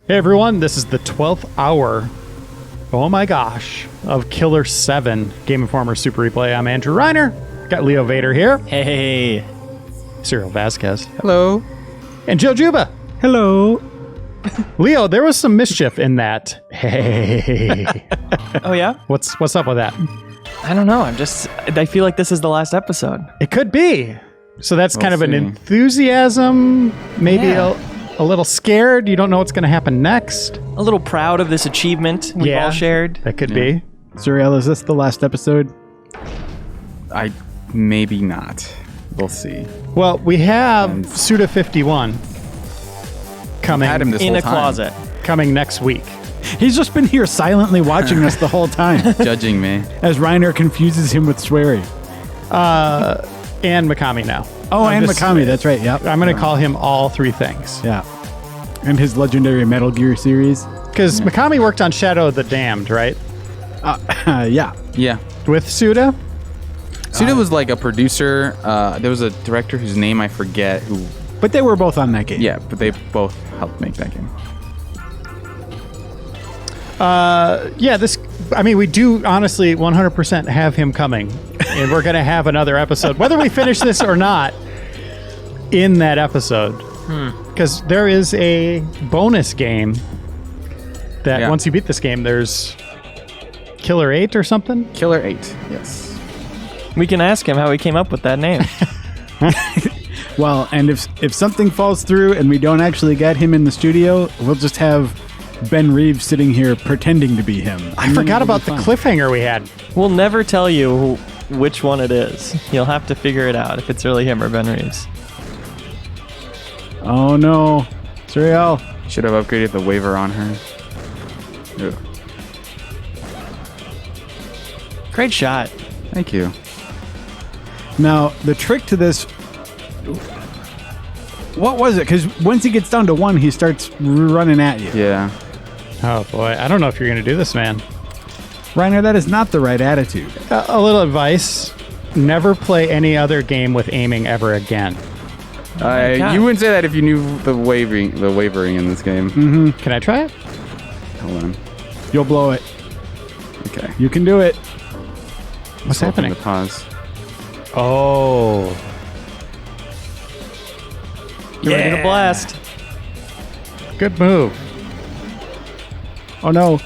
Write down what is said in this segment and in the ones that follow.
Hey everyone, this is the 12th hour, oh my gosh, of Killer7 Game Informer Super Replay. I'm Andrew Reiner, got Leo Vader here. Hey. Cyril Vasquez. Hello. And Joe Juba. Hello. Leo, there was some mischief in that. Hey. Oh yeah? What's up with that? I don't know. I feel like this is the last episode. It could be. So that's We'll kind of an see. enthusiasm, maybe Yeah. a little scared. You don't know what's going to happen next. A little proud of this achievement we've all shared. That could be. Cyril, is this the last episode? Maybe not. We'll see. Well, we have Suda 51 coming Had him this In whole a time, closet. coming next week. He's just been here silently watching us the whole time judging me. as Reiner confuses him with swearing. And Mikami now. Oh, I'm and just- Mikami, that's right. Yep. I'm going to call him all three things. Yeah. And his legendary Metal Gear series. Because Mikami worked on Shadow of the Damned, right? Yeah. Yeah. With Suda? Suda was like a producer. There was a director whose name I forget who. But they were both on that game. Yeah, but they both helped make that game. We do honestly 100% have him coming. And we're going to have another episode, whether we finish this or not, in that episode. Because there is a bonus game that once you beat this game, there's Killer 8 or something. Killer 8. Yes. We can ask him how he came up with that name. Well, and if something falls through and we don't actually get him in the studio, we'll just have Ben Reeves sitting here pretending to be him. I forgot about the cliffhanger we had. We'll never tell you which one it is. You'll have to figure it out if it's really him or Ben Reeves. Oh no. Cyril. Should have upgraded the waiver on her. Ugh. Great shot. Thank you. Now, the trick to this... What was it? Because once he gets down to one, he starts running at you. Yeah. Oh boy, I don't know if you're going to do this, man. Reiner, that is not the right attitude. A little advice: never play any other game with aiming ever again. God. You wouldn't say that if you knew the wavering in this game. Can I try it? Hold on. You'll blow it. Okay. You can do it. What's Open happening? the pause. Oh, Get ready to blast. good move. Oh no.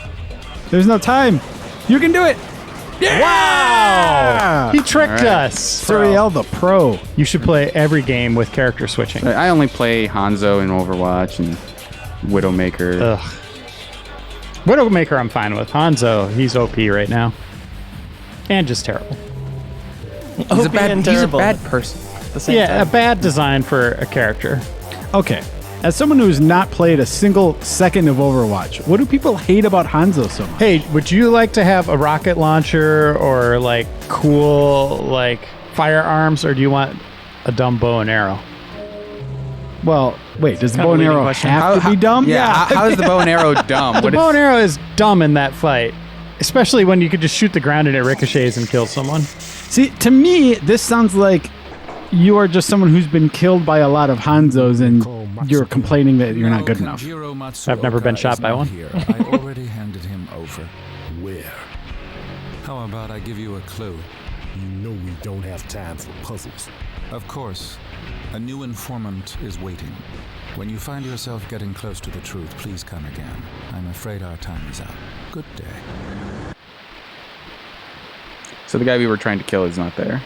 There's no time. You can do it. Yeah! He tricked All right. us. Cyril the pro. You should play every game with character switching. I only play Hanzo in Overwatch and Widowmaker. Ugh. Widowmaker I'm fine with. Hanzo, he's OP right now. And just terrible. He's a OP and bad terrible person. at the same Yeah, time. a bad design for a character. Okay. As someone who's not played a single second of Overwatch, what do people hate about Hanzo so much? Hey, would you like to have a rocket launcher or like cool like firearms, or do you want a dumb bow and arrow? Well, wait, does the Kinda bow and leading arrow question. have to be dumb? Yeah. How is the bow and arrow dumb? The bow and arrow is dumb in that fight, especially when you could just shoot the ground and it ricochets and kills someone. See, to me, this sounds like you are just someone who's been killed by a lot of Hanzos and you're complaining that you're not good enough. I've never been shot by one. I already handed him over. Where? How about I give you a clue? You know we don't have time for puzzles. Of course, a new informant is waiting. When you find yourself getting close to the truth, please come again. I'm afraid our time is up. Good day. So the guy we were trying to kill is not there.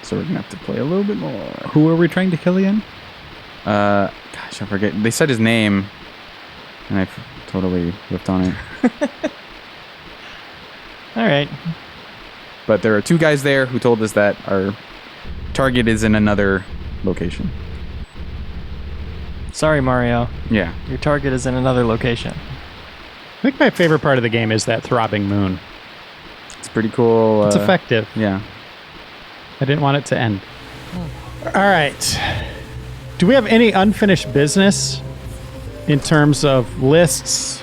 So we're gonna have to play a little bit more. Who are we trying to kill again? Gosh, I forget. They said his name, and I totally whipped on it. All right. But there are two guys there who told us that our target is in another location. Sorry, Mario. Yeah. Your target is in another location. I think my favorite part of the game is that throbbing moon. It's pretty cool. It's effective. Yeah. I didn't want it to end. All right. Do we have any unfinished business in terms of lists,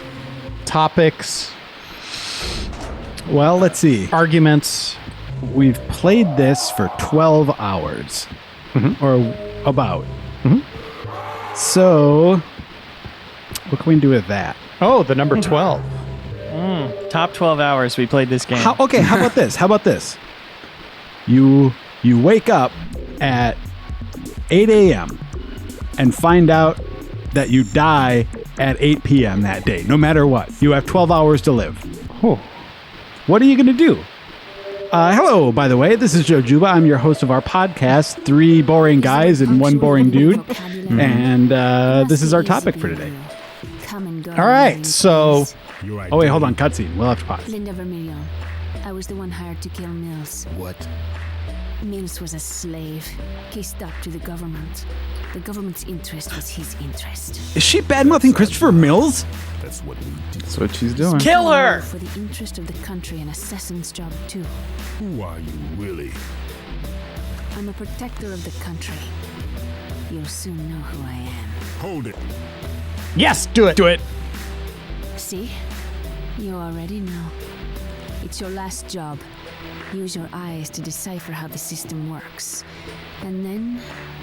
topics, Well, let's see. arguments? We've played this for 12 hours. Or about. So, What can we do with that? Oh, the number 12. Top 12 hours we played this game. How about this? How about this? You wake up at 8 a.m. and find out that you die at 8 p.m. that day, no matter what. You have 12 hours to live. Oh. What are you going to do? Hello, by the way. This is Joe Juba. I'm your host of our podcast, 3 boring guys and 1 boring dude. And this is our topic for today. All right, so... Oh, wait, hold on. Cutscene. We'll have to pause. Linda Vermilion. I was the one hired to kill Mills. What? Mills was a slave. Cased up to the government. The government's interest was his interest. Is she bad-mouthing Christopher Mills? That's what we do. That's what she's doing. Kill her! For the interest of the country, an assassin's job too. Who are you, really? I'm a protector of the country. You'll soon know who I am. Hold it. Yes, do it. Do it. See? You already know. It's your last job. Use your eyes to decipher how the system works. And then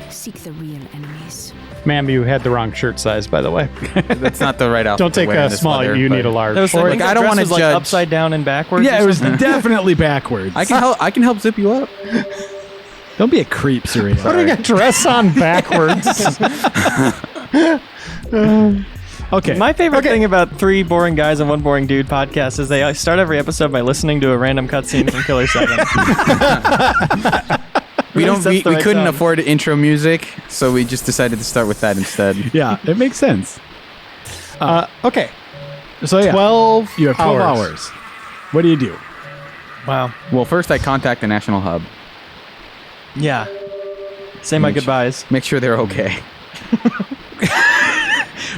seek the real enemies. Ma'am, you had the wrong shirt size, by the way. That's not the right outfit. Don't take to wear in a this small. weather, You but- need a large. That was Or, like, I don't want wanna to judge. upside down and backwards. Yeah, or it was something? definitely backwards. I can help zip you up. Don't be a creep, Surreal. What do we got dress on backwards? Okay. My favorite thing about 3 boring guys and 1 boring dude podcast is they start every episode by listening to a random cutscene from Killer7. We Really couldn't tone. afford intro music, so we just decided to start with that instead. Yeah, it makes sense. Okay, So yeah, 12 you have 12 hours. hours. What do you do? Wow. Well, first I contact the national hub. Yeah. Say my goodbyes. Make sure they're okay.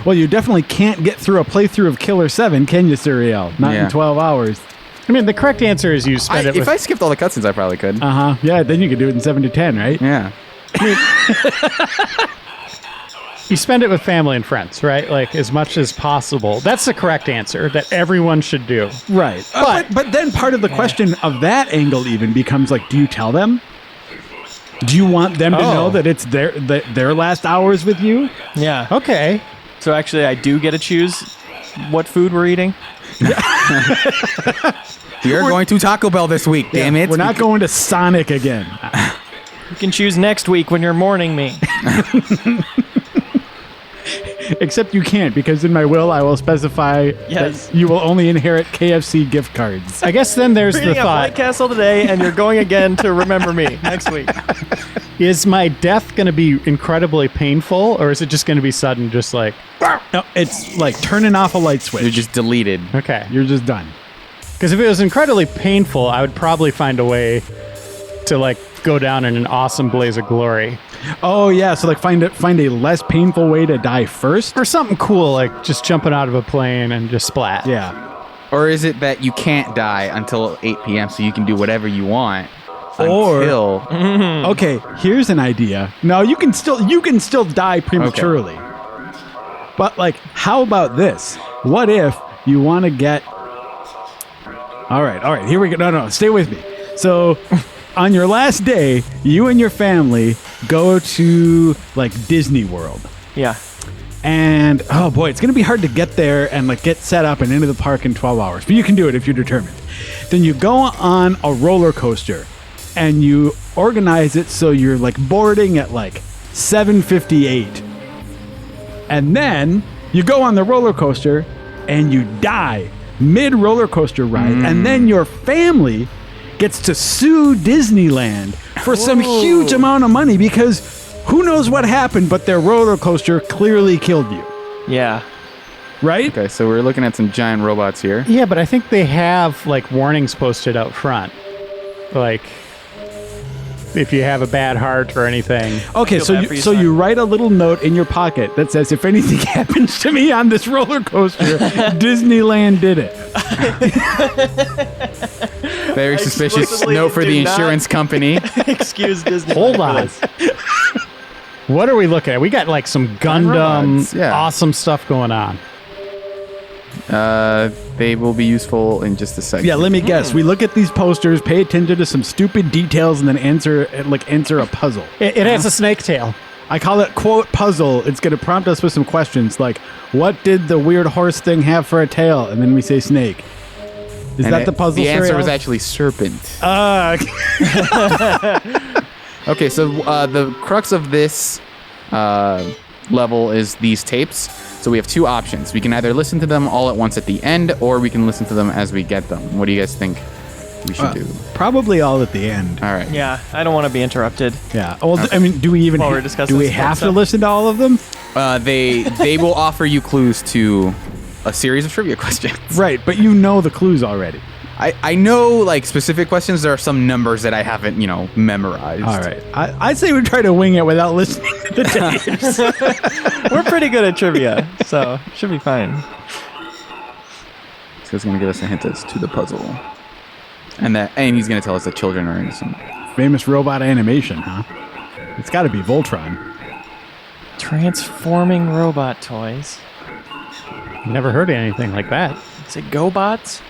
Well, you definitely can't get through a playthrough of Killer7, can you, Surreal? Not Yeah. in 12 hours. I mean, the correct answer is you spend it If with... I skipped all the cutscenes, I probably could. Uh-huh. Yeah, then you could do it in 7 to 10, right? Yeah. You spend it with family and friends, right? Like, as much as possible. That's the correct answer that everyone should do. Right. But then part of the question of that angle even becomes like, do you tell them? Do you want them to know that it's their last hours with you? Yeah. Okay. So actually, I do get to choose what food we're eating. You're going to Taco Bell this week, damn it. We're not going to Sonic again. You can choose next week when you're mourning me. Except you can't, because in my will I will specify Yes. that you will only inherit KFC gift cards. I guess then there's We're the eating at White thought. Castle today, and you're going again to remember me next week. Is my death going to be incredibly painful, or is it just going to be sudden, just like... No, it's like turning off a light switch. You're just deleted. Okay. You're just done. Because if it was incredibly painful, I would probably find a way to, like, go down in an awesome blaze of glory. Oh yeah, so like find a less painful way to die first. Or something cool, like just jumping out of a plane and just splat. Yeah. Or is it that you can't die until 8 p.m. so you can do whatever you want Or- until... Okay, here's an idea. No, you can still die prematurely. But like, how about this? What if you want to get... All right, here we go. No, stay with me. So, on your last day, you and your family go to like Disney World. Yeah. And oh boy, it's gonna be hard to get there and like get set up and into the park in 12 hours. But you can do it if you're determined. Then you go on a roller coaster and you organize it so you're like boarding at like 7:58. And then you go on the roller coaster and you die mid roller coaster ride. And then your family gets to sue Disneyland for some huge amount of money because who knows what happened, but their roller coaster clearly killed you. Yeah. Right? Okay, so we're looking at some giant robots here. Yeah, but I think they have like warnings posted out front. Like if you have a bad heart or anything. Okay, Feel so bad you, for you, so son. you write a little note in your pocket that says, if anything happens to me on this roller coaster, Disneyland did it. Very suspicious explicitly note for do the not- insurance company. Excuse Disney. Hold on. What are we looking at? We got like some Gundam robots, yeah. awesome stuff going on. They will be useful in just a second. Yeah, let me guess. We look at these posters, pay attention to some stupid details, and then answer a puzzle. It has a snake tail. I call it quote puzzle. It's going to prompt us with some questions like, what did the weird horse thing have for a tail? And then we say snake. Is And that the puzzle? The answer Suriel? was actually serpent. Okay, so the crux of this level is these tapes. So we have two options. We can either listen to them all at once at the end, or we can listen to them as we get them. What do you guys think we should do? Probably all at the end. All right. Yeah, I don't want to be interrupted. Yeah. Well, I mean, do we even While we're discussing do we this have to stuff. listen to all of them? They will offer you clues to a series of trivia questions. Right, but you know the clues already. I know like specific questions. There are some numbers that I haven't, memorized. All right. I'd say we try to wing it without listening to the tapes. We're pretty good at trivia, so should be fine. So it's going to give us a hint as to the puzzle. And he's going to tell us that children are innocent. Famous robot animation, huh? It's got to be Voltron. Transforming robot toys. Never heard of anything like that. Is it GoBots?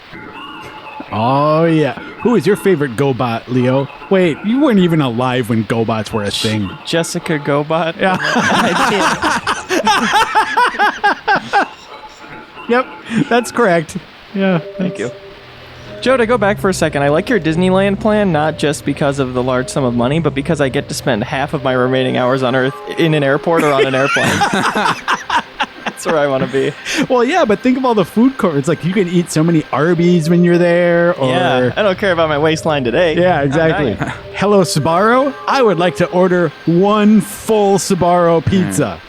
Oh, yeah. Who is your favorite GoBot, Leo? Wait, you weren't even alive when GoBots were a thing. Jessica GoBot? Yeah. Yep, that's correct. Yeah. Thank you. Joe, to go back for a second, I like your Disneyland plan, not just because of the large sum of money, but because I get to spend half of my remaining hours on Earth in an airport or on an airplane. That's where I want to be. Well, yeah, but think of all the food courts. Like, you can eat so many Arby's when you're there. Or... Yeah, I don't care about my waistline today. Yeah, exactly. All right. Hello, Sbarro. I would like to order one full Sbarro pizza.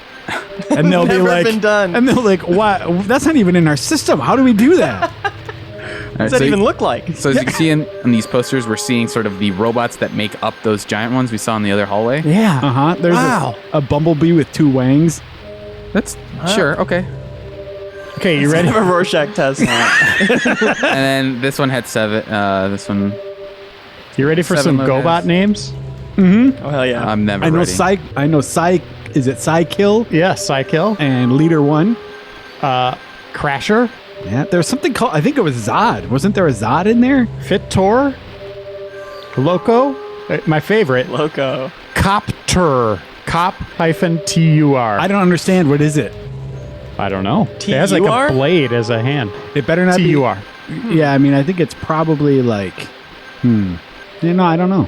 And they'll be Never like, been done. And they're like, "What? That's not even in our system. How do we do that?" All What right, does that even look like? So as you can see in these posters, we're seeing sort of the robots that make up those giant ones we saw in the other hallway. Yeah. Uh huh. There's a bumblebee with two wings. That's sure, okay. Okay, you ready? Have a Rorschach test. And then this one had 7. This one, You ready for 7 some logos. GoBot names? Oh, hell yeah. I'm never I know ready. Is it Psykill Yeah, Psykill. and Leader One? Crasher. Yeah. There's something called. I think it was Zod. Wasn't there a Zod in there? Fit-Tor. Loco. My favorite. Loco. Copter. Cop-Tur. I don't understand. What is it? I don't know. It has like T-U-R? a blade as a hand. It better not T-U-R. be. Yeah. I mean, I think it's probably like. I don't know.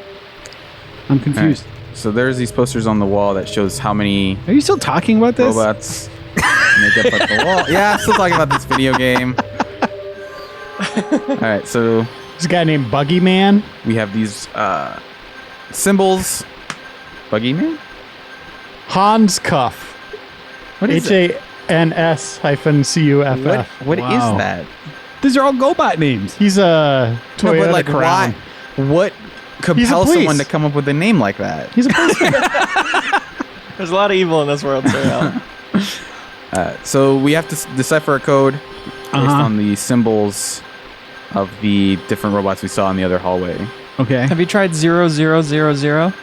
I'm All confused. right. So there's these posters on the wall that shows how many Are you still talking about this? robots make up the wall. Yeah, I'm still talking about this video game. All right, so There's a guy named Buggy Man. we have these symbols. Buggy Man? Hans Cuff. What is it? HANS-CUFF. What is Wow. that? These are all GoBot names. He's a Toyota No, but like, Crown. why? What compels police. someone to come up with a name like that? He's a policeman. There's a lot of evil in this world, Suriel. So we have to decipher a code based on the symbols of the different robots we saw in the other hallway. Okay. Have you tried 0000?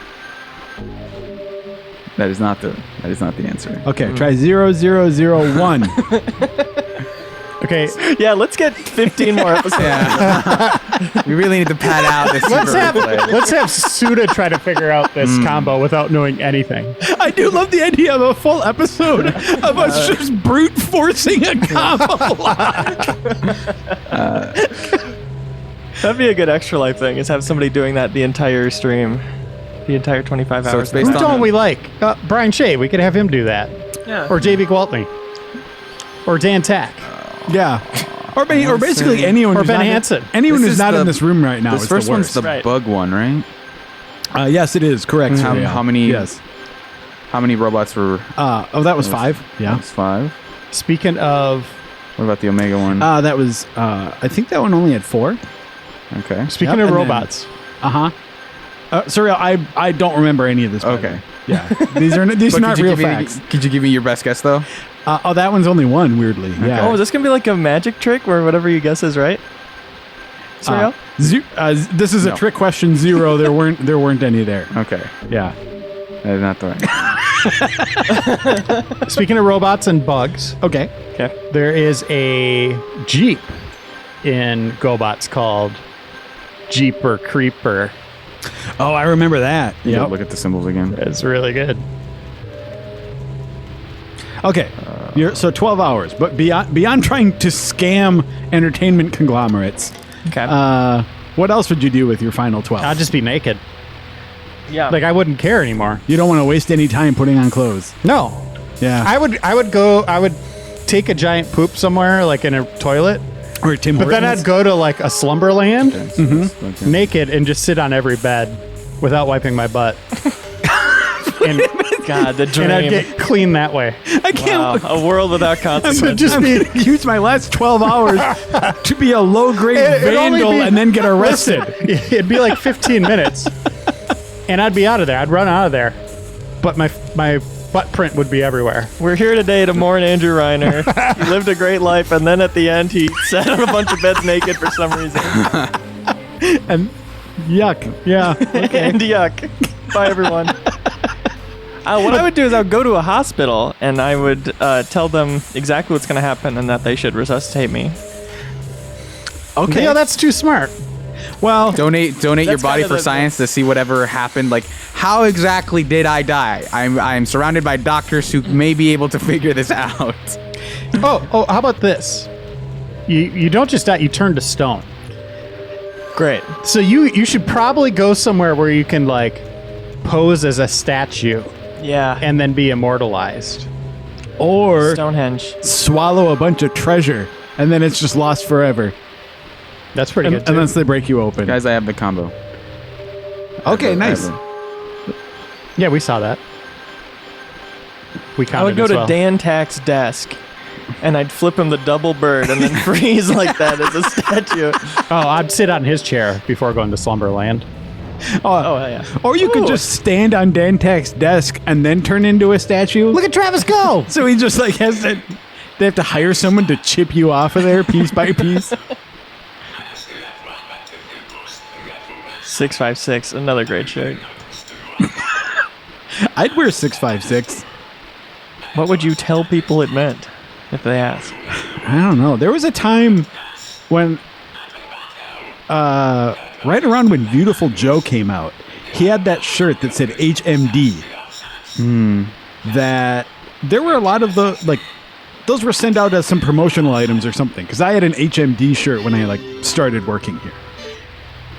That is not the answer. Okay. Try 0001. Okay, Yeah, let's get 15 more episodes. Yeah. We really need to pad out this let's super have replay. let's have Suda try to figure out this combo without knowing anything. I do love the idea of a full episode of us just brute forcing a combo. That'd be a good extra life thing, is have somebody doing that the entire stream. The entire 25 So hours. it's based Who on don't we like? Brian Shea. We could have him do that. Yeah. Or JB Gwaltney. Or Dan Tack. Yeah. Or basically anyone Or who's Ben not Hansen. anyone This who's is not the- in this room right now This is first the one's worst. the Right. bug one, right? Yes, it is correct. How- Suriel. how many- Yes. How many robots were? That was 5. Yeah. That was 5. Speaking of What about the Omega one? That was. I think that one only had 4. Okay. speaking Yep, of and then- robots, Suriel, I don't remember any of this. by the Okay. way. Yeah. These are But not could you real give me- facts. Could you give me your best guess though? That one's only 1. Weirdly. Yeah. Oh, is this going to be like a magic trick where whatever you guess is right? Suriel? This is a No. trick question 0. There weren't any there. Okay. Yeah. That is not the right. speaking of robots and bugs, Okay. Okay. there is a Jeep in GoBots called Jeeper Creeper. Oh, I remember that. Yeah. Yep. Look at the symbols again. It's really good. Okay, so 12 hours, but beyond trying to scam entertainment conglomerates, Okay. what else would you do with your final 12? I'd just be naked. yeah. Like I wouldn't care anymore. You don't want to waste any time putting on clothes. No. Yeah. I would take a giant poop somewhere, like in a toilet, Or Tim but then Hortons. I'd go to like a slumberland Okay. naked and just sit on every bed without wiping my butt. and, God, the dream. and I'd get clean that way. I can't. Wow, a world without consequences. I'm going to use my last 12 hours to be a low-grade It'd only vandal be- and then get arrested. It'd be like 15 minutes, and I'd be out of there. I'd run out of there, but my butt print would be everywhere. We're here today to mourn Andrew Reiner. He lived a great life, and then at the end, he sat on a bunch of beds naked for some reason. And yuck. Yeah. And yuck. Bye, everyone. What I would do is I would go to a hospital, and I would tell them exactly what's going to happen and that they should resuscitate me. Okay. Yeah, that's too smart. Well, Donate your That's body kinda for the- science to see whatever happened. Like, how exactly did I die? I'm surrounded by doctors who may be able to figure this out. Oh, how about this? You don't just die, you turn to stone. Great. So you should probably go somewhere where you can like pose as a statue Yeah. and then be immortalized. or Stonehenge. swallow a bunch of treasure, and then it's just lost forever. That's pretty good too. Unless they break you open. Guys, I have the combo. Okay, I nice. have Yeah, we saw that. We counted I would go as to well. Dan Tack's desk, and I'd flip him the double bird and then freeze like that as a statue. Oh, I'd sit on his chair before going to Slumberland. Oh, yeah. Or you could Ooh. just stand on Dantak's desk and then turn into a statue. Look at Travis go! So he just like has to. They have to hire someone to chip you off of there piece by piece. 656, another great shirt. I'd wear 656. What would you tell people it meant if they asked? I don't know. There was a time when, right around when Beautiful Joe came out, he had that shirt that said HMD. That there were a lot of the like, those were sent out as some promotional items or something. Because I had an HMD shirt when I like started working here.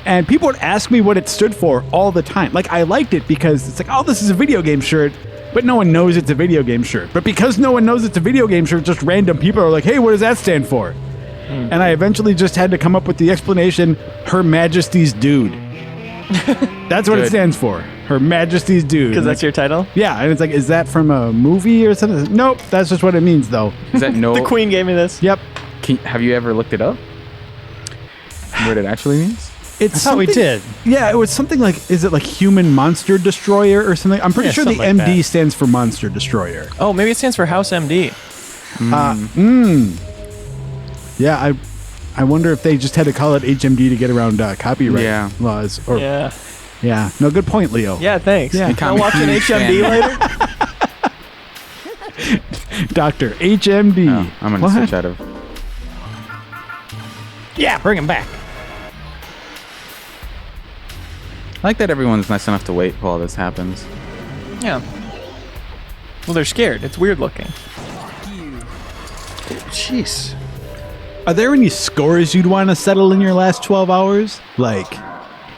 And people would ask me what it stood for all the time. Like, I liked it because it's like, oh, this is a video game shirt, but no one knows it's a video game shirt. But because no one knows it's a video game shirt, just random people are like, hey, what does that stand for? And I eventually just had to come up with the explanation, Her Majesty's Dude. That's what it Good. stands for. Her Majesty's Dude. Because that's your title? Yeah, and it's like, is that from a movie or something? Nope, that's just what it means, though. Is that no? The Queen gave me this. Yep. Have you ever looked it up? What it actually means? It's I thought we something- did. Yeah, it was something like, is it like Human Monster Destroyer or something? I'm pretty Yeah, sure the something like MD that. stands for Monster Destroyer. Oh, maybe it stands for House MD. Yeah, I wonder if they just had to call it HMD to get around copyright Yeah. laws. Or, Yeah. yeah. No, good point, Leo. Yeah, thanks. Yeah. I'll watch an HMD later. Dr. HMD. Oh, I'm gonna What? switch out of. Yeah, bring him back. I like that everyone's nice enough to wait while this happens. Yeah. Well, they're scared. It's weird looking. Jeez. Are there any scores you'd want to settle in your last 12 hours? Like,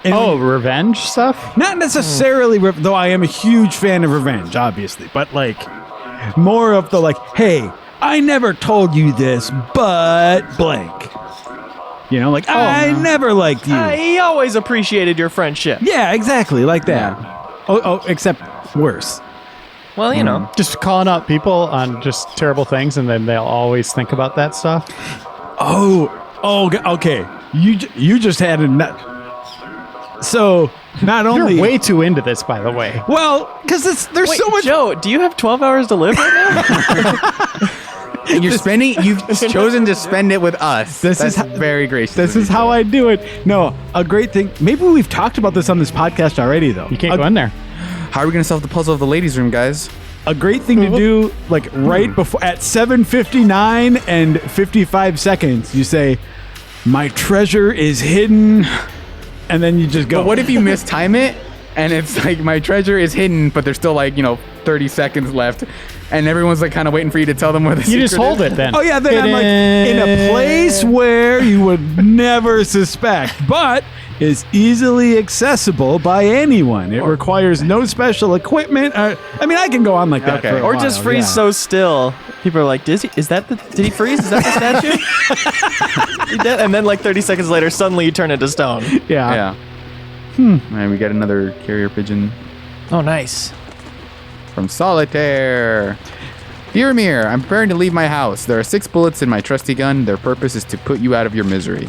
any- Oh, revenge stuff? not necessarily, though I am a huge fan of revenge, obviously, but like, more of the like, hey, I never told you this, but blank. You know, like, I never liked you. He always appreciated your friendship. Yeah, exactly, like that. Oh, except worse. Well, you know. Just calling out people on just terrible things, and then they'll always think about that stuff. Okay. You just had a nut. So not only Oh, You're way too into this, by the way. well, because there's Wait, so much. Joe, do you have 12 hours to live right now? And you've chosen to spend it with us. This That's is very gracious. This is how I do it. No, a great thing. Maybe we've talked about this on this podcast already, though. You can't go in there. How are we gonna solve the puzzle of the ladies' room, guys? A great thing to do, like right before at 7:59 and 55 seconds, you say, "My treasure is hidden," and then you just go. But what if you mistime it and it's like my treasure is hidden, but there's still like 30 seconds left, and everyone's like kind of waiting for you to tell them where the secret You just hold is. it then. Oh yeah, then I'm like in a place where you would never suspect, but is easily accessible by anyone. It requires no special equipment. I mean, I can go on like that Okay. for a Or while, just freeze yeah. so still. People are like, did he freeze? Is that the statue? He did? And then like 30 seconds later, suddenly you turn into stone. Yeah. And we got another carrier pigeon Oh, nice. from Solitaire. Dear Mir, I'm preparing to leave my house. There are 6 bullets in my trusty gun. Their purpose is to put you out of your misery.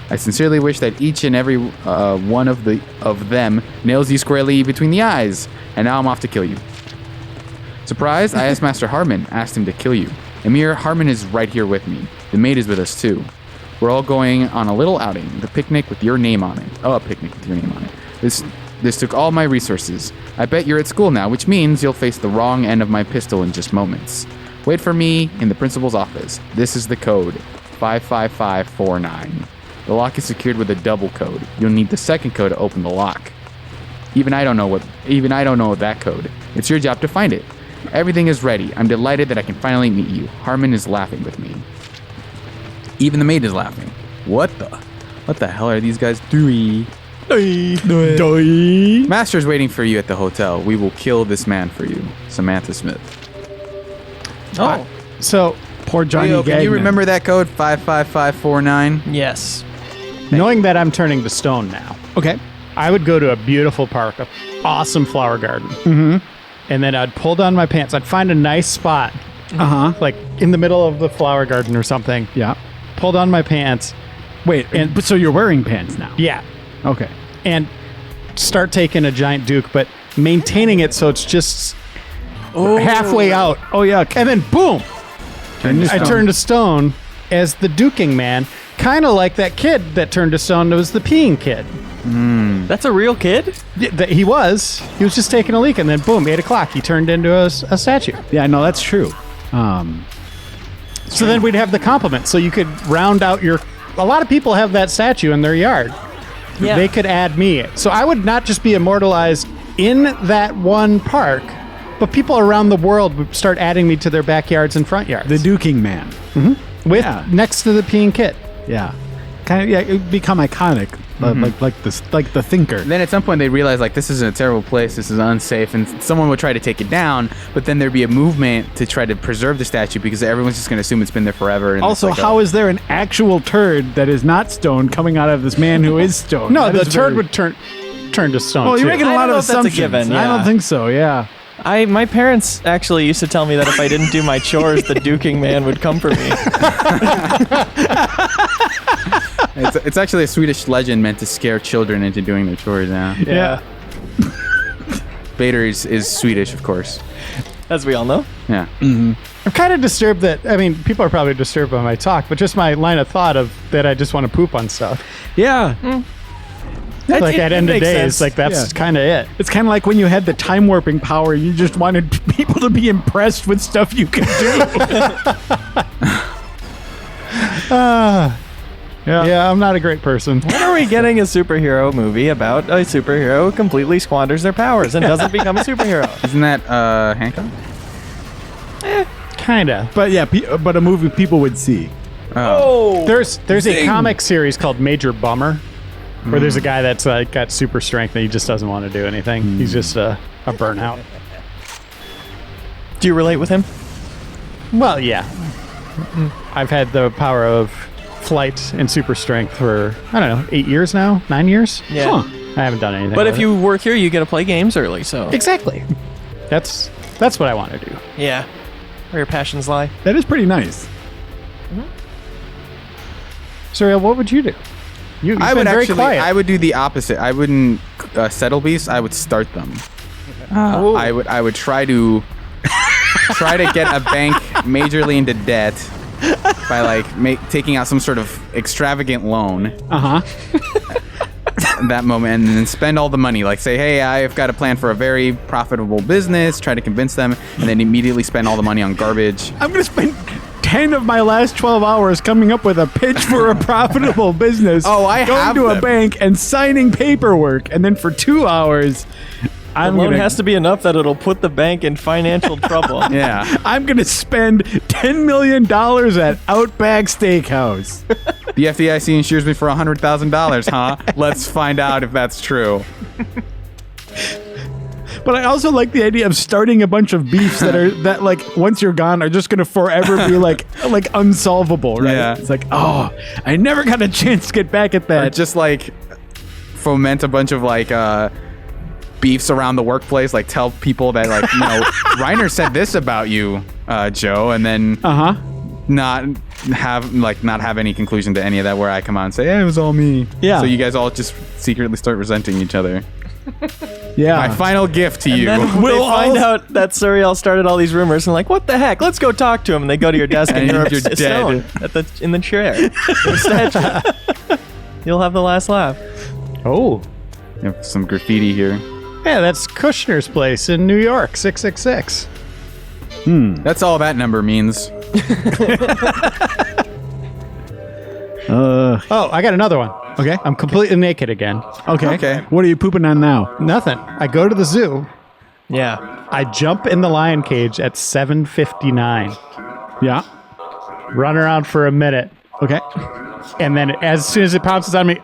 I sincerely wish that each and every one of them nails you squarely between the eyes. And now I'm off to kill you. Surprised, I asked Master Harmon, asked him to kill you. Emir, Harmon is right here with me. The maid is with us too. We're all going on a little outing, the picnic with your name on it. Oh, a picnic with your name on it. This took all my resources. I bet you're at school now, which means you'll face the wrong end of my pistol in just moments. Wait for me in the principal's office. This is the code, 55549. The lock is secured with a double code. You'll need the second code to open the lock. Even I don't know that code. It's your job to find it. Everything is ready. I'm delighted that I can finally meet you. Harmon is laughing with me. Even the maid is laughing. What the hell are these guys doing? Master's waiting for you at the hotel. We will kill this man for you. Samantha Smith. Oh, So, Poor Johnny Leo, can you Gagnon. remember that code? 55549? yes. knowing that I'm turning to stone now, Okay. I would go to a beautiful park, an awesome flower garden. Mm-hmm. And then I'd pull down my pants. I'd find a nice spot, like in the middle of the flower garden or something. Yeah. Pull down my pants. Wait, but so you're wearing pants now? Yeah. Okay. And start taking a giant Duke, but maintaining it so it's just halfway out. Oh yeah. And then boom, I stone. turned to stone as the Dooking Man. Kind of like that kid that turned to stone was the peeing kid. That's a real kid? Yeah, he was just taking a leak, and then boom, 8 o'clock, he turned into a statue. Yeah, no, that's true. So then we'd have the compliment. So you could round out a lot of people have that statue in their yard. Yeah. They could add me. So I would not just be immortalized in that one park, but people around the world would start adding me to their backyards and front yards. The Dooking Man. with yeah. next to the peeing kid. Yeah. Kind of. Yeah. It would become iconic. Like the thinker. Then at some point they realize like this is a terrible place, this is unsafe, and someone would try to take it down, but then there'd be a movement to try to preserve the statue because everyone's just going to assume it's been there forever. And Also, it's like how is there an actual turd that is not stone coming out of this man who is stone? No, That the is turd very- would turn to stone. Well, you're too. making a I lot don't of know if that's a assumptions. given, I don't yeah. think so. Yeah. My parents actually used to tell me that if I didn't do my chores, the Dooking Man would come for me. it's actually a Swedish legend meant to scare children into doing their chores now. Yeah. Vader is Swedish, of course. As we all know. Yeah. I'm kind of disturbed that, I mean, people are probably disturbed by my talk, but just my line of thought of that I just want to poop on stuff. Yeah. Like at end of makes days, sense. like that's Yeah. kind of it. It's kind of like when you had the time warping power, you just wanted people to be impressed with stuff you could do. Yeah, I'm not a great person. When are we getting a superhero movie about a superhero who completely squanders their powers and doesn't become a superhero? Isn't that Hancock? Kinda. But yeah, but a movie people would see. Oh! There's a Zing. comic series called Major Bummer, where there's a guy that's got super strength and he just doesn't want to do anything. He's just a burnout. Do you relate with him? Well, yeah. I've had the power of flight and super strength for, I don't know, 8 years now? 9 years? Yeah. I haven't done anything. But with if you work here, you get to play games early, so. Exactly. That's what I want to do. Yeah. Where your passions lie. That is pretty nice. Surreal, what would you do? You've I been would very actually. quiet. I would do the opposite. I wouldn't settle beasts. I would start them. I would try to get a bank majorly into debt by like taking out some sort of extravagant loan. That moment, and then spend all the money. Like say, hey, I've got a plan for a very profitable business. Try to convince them, and then immediately spend all the money on garbage. I'm going to spend 10 of my last 12 hours coming up with a pitch for a profitable business. Oh, I going have to a them. bank and signing paperwork, and then for 2 hours The loan has to be enough that it'll put the bank in financial trouble. Yeah. I'm gonna spend $10 million at Outback Steakhouse. The FDIC insures me for $100,000, huh? Let's find out if that's true. But I also like the idea of starting a bunch of beefs that like once you're gone are just gonna forever be like unsolvable, right? Yeah. It's like, oh, I never got a chance to get back at Or that. just like foment a bunch of like beefs around the workplace, like tell people that like, Reiner said this about you, Joe, and then not have any conclusion to any of that where I come on and say, it was all me. Yeah. So you guys all just secretly start resenting each other. Yeah. My final gift to you. And then we'll find out that Suriel started all these rumors and like, what the heck? Let's go talk to him. And they go to your desk and you're you're dead. stone in the chair. In the statue. You'll have the last laugh. Oh. You have some graffiti here. Yeah, that's Kushner's place in New York, 666. That's all that number means. Oh, I got another one. Okay. I'm completely naked again. Okay. What are you pooping on now? Nothing. I go to the zoo. Yeah. I jump in the lion cage at 7:59. Yeah. Run around for a minute. Okay. And then as soon as it pounces on me,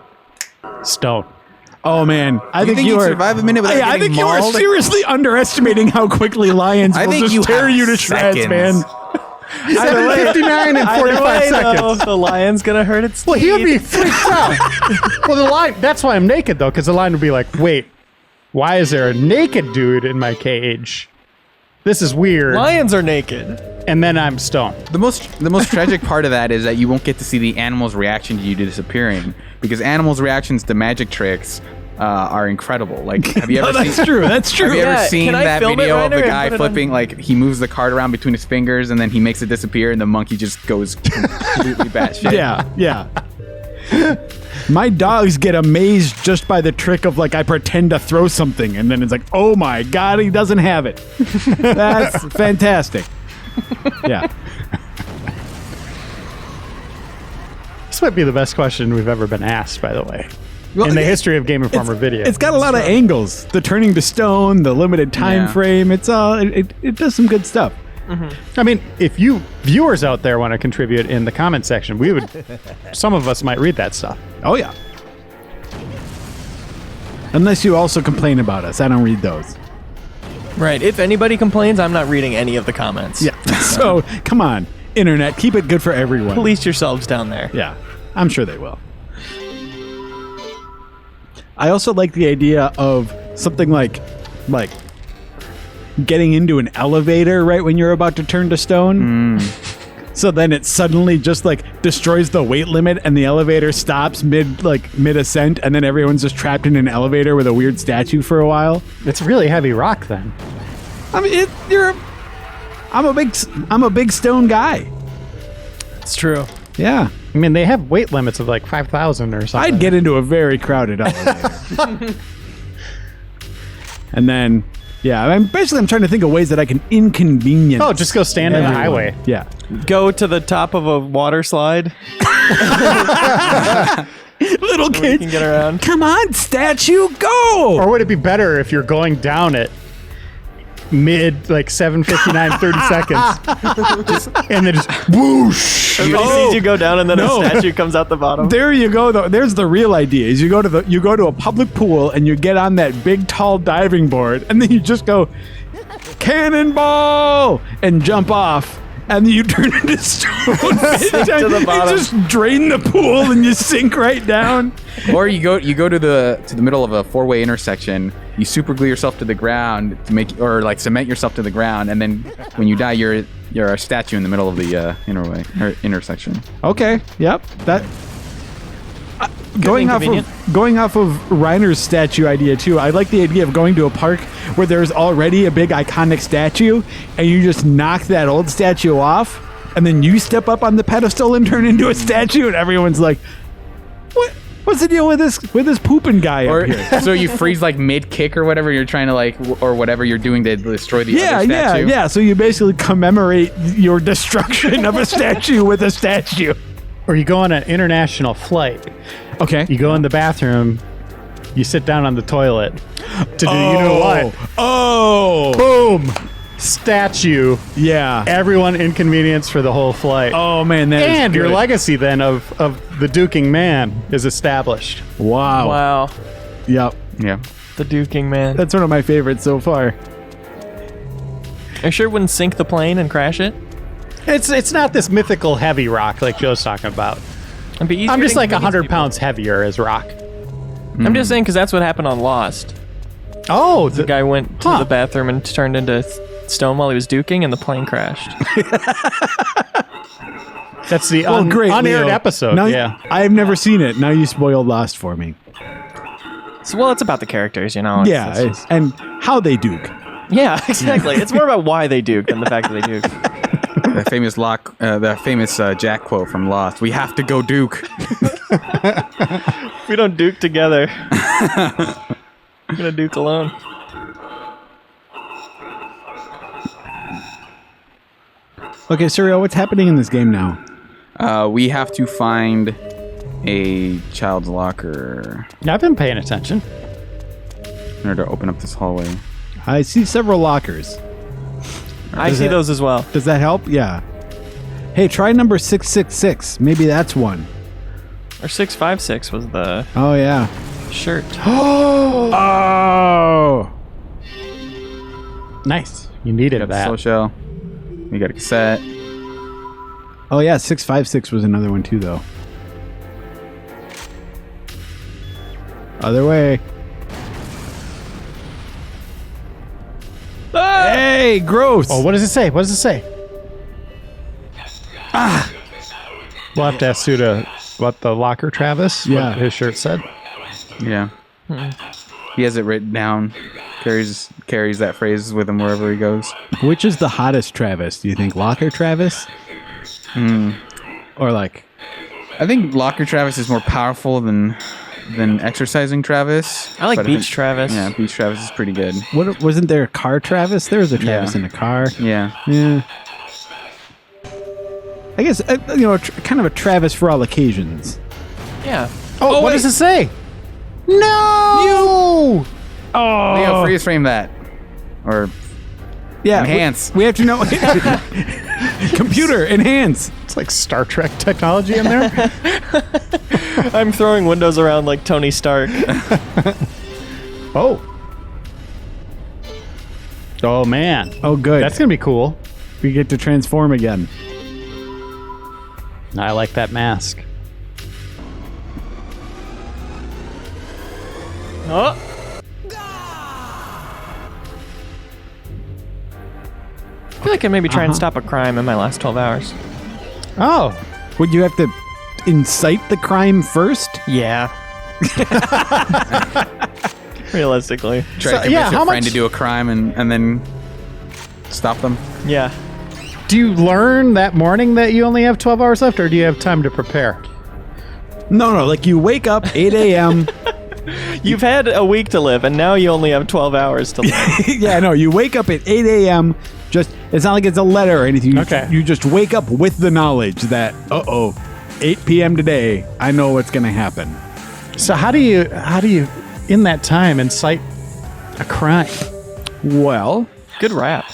stone. Oh man, I think you you'd are. survive a minute without I getting think you are mauled? seriously underestimating how quickly lions I will think just you tear have you to shreds, seconds. man. 7:59 and 45 seconds. The lion's gonna hurt its Well, he would be teeth. freaked out. Well, the lion, that's why I'm naked, though, because the lion would be like, wait, why is there a naked dude in my cage? This is weird. Lions are naked. And then I'm stoned. The most tragic part of that is that you won't get to see the animal's reaction to you disappearing, because animals' reactions to magic tricks are incredible. Like, have you ever That's seen? true. That's true. Have you ever Yeah, seen can I that film it, video of the Reiner, and guy put it on- flipping? Like, he moves the card around between his fingers, and then he makes it disappear, and the monkey just goes completely batshit. Yeah. My dogs get amazed just by the trick of like I pretend to throw something and then it's like, oh my god, he doesn't have it. That's fantastic. Yeah. This might be the best question we've ever been asked, by the way, Well, in the history of Game Informer video. It's got a lot of angles. The turning to stone, the limited time Yeah. frame. It's it does some good stuff. I mean, if you viewers out there want to contribute in the comment section, we would. Some of us might read that stuff. Oh yeah. Unless you also complain about us. I don't read those. Right. If anybody complains, I'm not reading any of the comments. Yeah. So come on, internet, keep it good for everyone. Police yourselves down there. Yeah, I'm sure they will. I also like the idea of something like getting into an elevator right when you're about to turn to stone. So then it suddenly just like destroys the weight limit and the elevator stops mid ascent and then everyone's just trapped in an elevator with a weird statue for a while. It's really heavy rock then. I mean, I'm a big stone guy. It's true. Yeah. I mean, they have weight limits of like 5,000 or something. I'd get into a very crowded elevator. And then, yeah, I'm trying to think of ways that I can inconvenience. Oh, just go stand in the everyone. highway. Yeah. Go to the top of a water slide. Little You kids, can get around. come on, statue, go! Or would it be better if you're going down it mid like 7:59, 30 seconds, and then just whoosh? Everybody sees you go down, and then a statue comes out the bottom. There you go. Though. There's the real idea: is you go to a public pool and you get on that big tall diving board, and then you just go cannonball and jump off. And then you turn into stone to the bottom. You just drain the pool and you sink right down. Or you go to the middle of a four-way intersection. You super glue yourself to the ground to make, or like cement yourself to the ground, and then when you die, you're a statue in the middle of the intersection. Okay. Yep. That. Going off of Reiner's statue idea too, I like the idea of going to a park where there's already a big iconic statue, and you just knock that old statue off, and then you step up on the pedestal and turn into a statue, and everyone's like, "What? What's the deal with this pooping guy Or up here?" so you freeze like mid-kick or whatever you're trying to like, or whatever you're doing to destroy the other statue. Yeah. So you basically commemorate your destruction of a statue with a statue. Or you go on an international flight. Okay. You go in the bathroom, you sit down on the toilet to do you know what. Oh. Boom! Statue. Yeah. Everyone inconvenienced for the whole flight. Oh, man. That is And your good. legacy then of the Dooking Man is established. Wow. Wow. Yep. Yeah. The Dooking Man. That's one of my favorites so far. Are you sure it wouldn't sink the plane and crash it? It's not this mythical heavy rock like Joe's talking about. It'd be easier I'm just to like inconvenience 100 people. pounds heavier as rock. I'm just saying because that's what happened on Lost. Oh, The guy went to the bathroom and turned into stone while he was duking, and the plane crashed. that's the Great, unaired Leo. episode. Now, Yeah. I've never seen it. Now you spoiled Lost for me. So, well, it's about the characters, you know. Yeah. It's- And how they duke. yeah, exactly. It's more about why they duke than the fact that they duke. The famous Jack quote from Lost. We have to go Duke. If we don't duke together, I'm gonna duke alone. Okay, Surreal, what's happening in this game now? We have to find a child's locker I've been paying attention. in order to open up this hallway. I see several lockers. I see those as well. Does that help? Yeah. Hey, try number 666. Maybe that's one. Or 656 was the Oh, yeah. shirt. Oh! Nice. You needed Got the that. slow shell. We got a cassette. Oh, yeah, 656 was another one, too, though. Other way. Hey, gross! Oh, what does it say? What does it say? We'll have to ask Suda what the locker Travis, Yeah. what his shirt said. Yeah. He has it written down. Carries that phrase with him wherever he goes. Which is the hottest Travis? Do you think Locker Travis? Or like... I think Locker Travis is more powerful than exercising Travis. I like But Beach think- Travis. Yeah, Beach Travis is pretty good. What wasn't there a car Travis? There was a Travis Yeah. in a car. Yeah. Yeah. I guess, kind of a Travis for all occasions. Yeah. Oh, what does it say? No! Leo, freeze frame that. Or Yeah. enhance. We have to know. Computer, enhance. It's like Star Trek technology in there. I'm throwing windows around like Tony Stark. Oh. Oh, man. Oh, good. That's going to be cool. We get to transform again. I like that mask. Oh. I feel like I maybe try and stop a crime in my last 12 hours. Oh. Would you have to incite the crime first? Yeah. Realistically. Try to convince yeah, your how friend much- to do a crime and then stop them. Yeah. Do you learn that morning that you only have 12 hours left, or do you have time to prepare? No. Like you wake up 8 a.m. You've had a week to live, and now you only have 12 hours to live. Yeah, no. You wake up at 8 a.m. It's not like it's a letter or anything. Okay. You just wake up with the knowledge that 8 p.m. today. I know what's gonna happen. So how do you, in that time, incite a crime? Well, Good rap.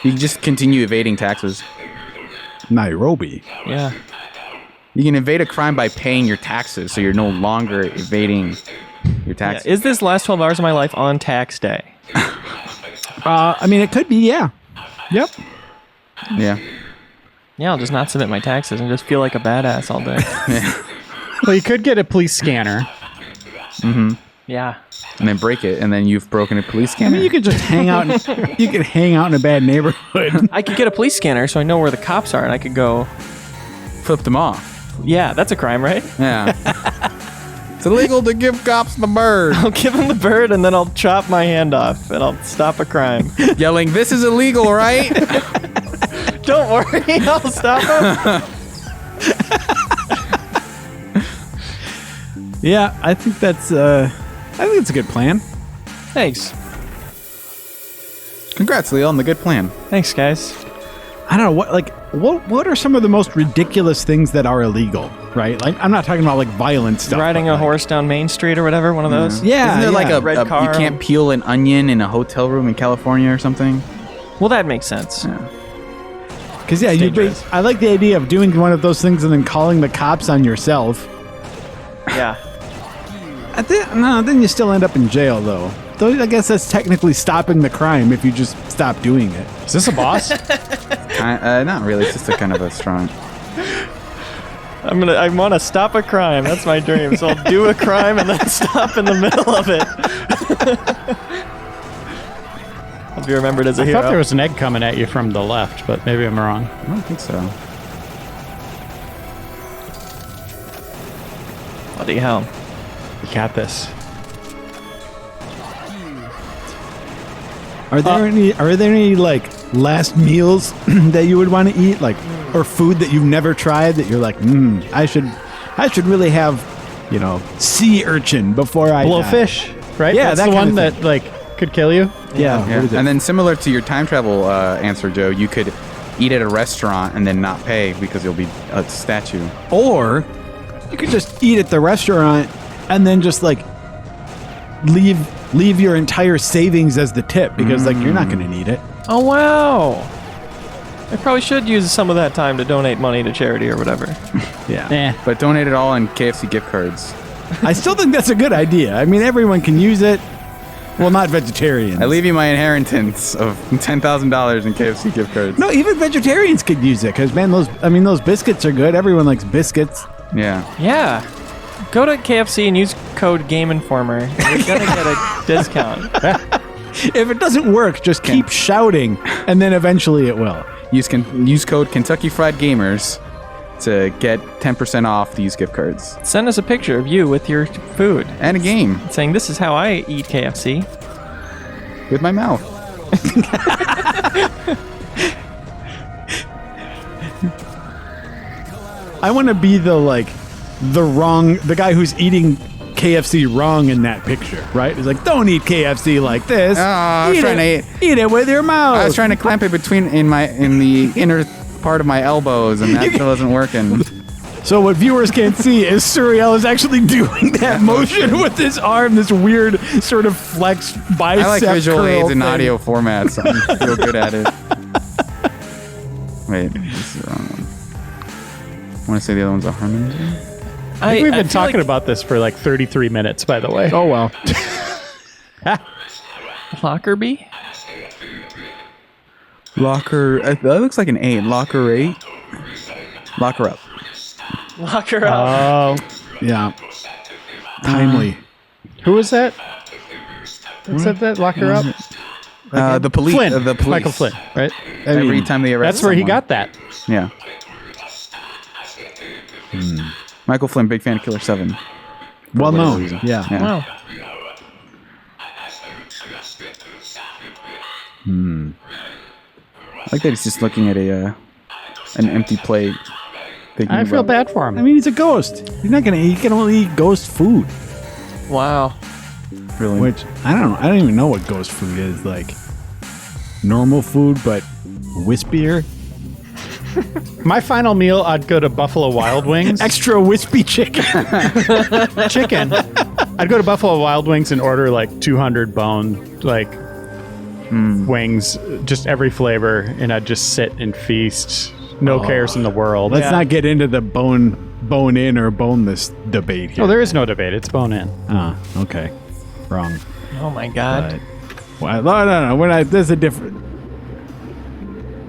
You can just continue evading taxes. Nairobi. Yeah. You can evade a crime by paying your taxes, so you're no longer evading your taxes. Is this last 12 hours of my life on tax day? I mean, it could be. Yeah. Yep. Yeah. Yeah, I'll just not submit my taxes and just feel like a badass all day. Well, you could get a police scanner. Yeah. And then break it, and then you've broken a police I scanner. mean, you could just hang out. You could hang out in a bad neighborhood. I could get a police scanner so I know where the cops are and I could go, flip them off. yeah, that's a crime, right? Yeah. It's illegal to give cops the bird. I'll give him the bird and then I'll chop my hand off and I'll stop a crime. Yelling, "This is illegal, right?" Don't worry, I'll stop him. Yeah, I think that's. I think it's a good plan. Thanks. Congrats, Leo, on the good plan. Thanks, guys. I don't know what what are some of the most ridiculous things that are illegal, right? Like, I'm not talking about like violent stuff. Riding but, a like, horse down Main Street or whatever, one of those. Yeah. Isn't there like a Red car. you can't peel an onion in a hotel room in California or something? Well, that makes sense. Because dangerous. I like the idea of doing one of those things and then calling the cops on yourself. Yeah. Then you still end up in jail, though. Though I guess that's technically stopping the crime if you just stop doing it. Is this a boss? Not really. It's just a kind of a strong. I want to stop a crime. That's my dream. So I'll do a crime and then stop in the middle of it. I'll be remembered as a I hero. thought there was an egg coming at you from the left, but maybe I'm wrong. I don't think so. Bloody hell. You got this. Are there any like last meals that you would want to eat, like, or food that you've never tried that you're like, I should really have, sea urchin before I die. Blowfish, right? Yeah, That's that the kind one of thing. that like could kill you. Yeah. Yeah. What is it? And then similar to your time travel answer, Joe, you could eat at a restaurant and then not pay because you'll be a statue. Or you could just eat at the restaurant and then just like leave your entire savings as the tip because like you're not going to need it. Oh, wow. I probably should use some of that time to donate money to charity or whatever. Yeah. But donate it all in KFC gift cards. I still think that's a good idea. I mean, everyone can use it. Well, not vegetarians. I leave you my inheritance of $10,000 in KFC gift cards. No, even vegetarians could use it because man, those biscuits are good. Everyone likes biscuits. Yeah. Yeah. Go to KFC and use code GameInformer. You're going to get a discount. If it doesn't work, just keep shouting, and then eventually it will. Use code Kentucky Fried Gamers to get 10% off these gift cards. Send us a picture of you with your food And a game saying, this is how I eat KFC. with my mouth. I want to be the guy who's eating KFC wrong in that picture, right? It's like, don't eat KFC like this. I was trying to eat it with your mouth. I was trying to clamp it in the inner part of my elbows, and that still isn't working. So what viewers can't see is Suriel is actually doing that motion with his arm, this weird sort of flex bicep I like visual curl aids in thing. audio formats. So I feel good at it. Wait, this is the wrong one. I want to say the other one's a harmony. I think we've been feel talking like about this for like 33 minutes, by the way. Oh well. Lockerbie? Locker. That looks like an 8. Locker 8. Locker up. Lock her up. Oh, Yeah. Timely. who was that? Who said that? Lock her up. The police. Flynn. The police. Michael Flynn, right? Every time they arrest That's where he someone. got that. Yeah. Michael Flynn, big fan of Killer7. Well whatever known. reason. Yeah. Wow. I like that he's just looking at an empty plate. thinking I feel about- bad for him. I mean, he's a ghost. He can only eat ghost food. Wow. Really. Which I don't even know what ghost food is. Like normal food, but wispier. My final meal, I'd go to Buffalo Wild Wings. Extra wispy chicken. Chicken. I'd go to Buffalo Wild Wings and order like 200 bone wings, just every flavor, and I'd just sit and feast. No cares in the world. Let's not get into the bone in or boneless debate here. Oh, there is no debate. It's bone in. Okay. Wrong. Oh my God. Well, no. There's a different.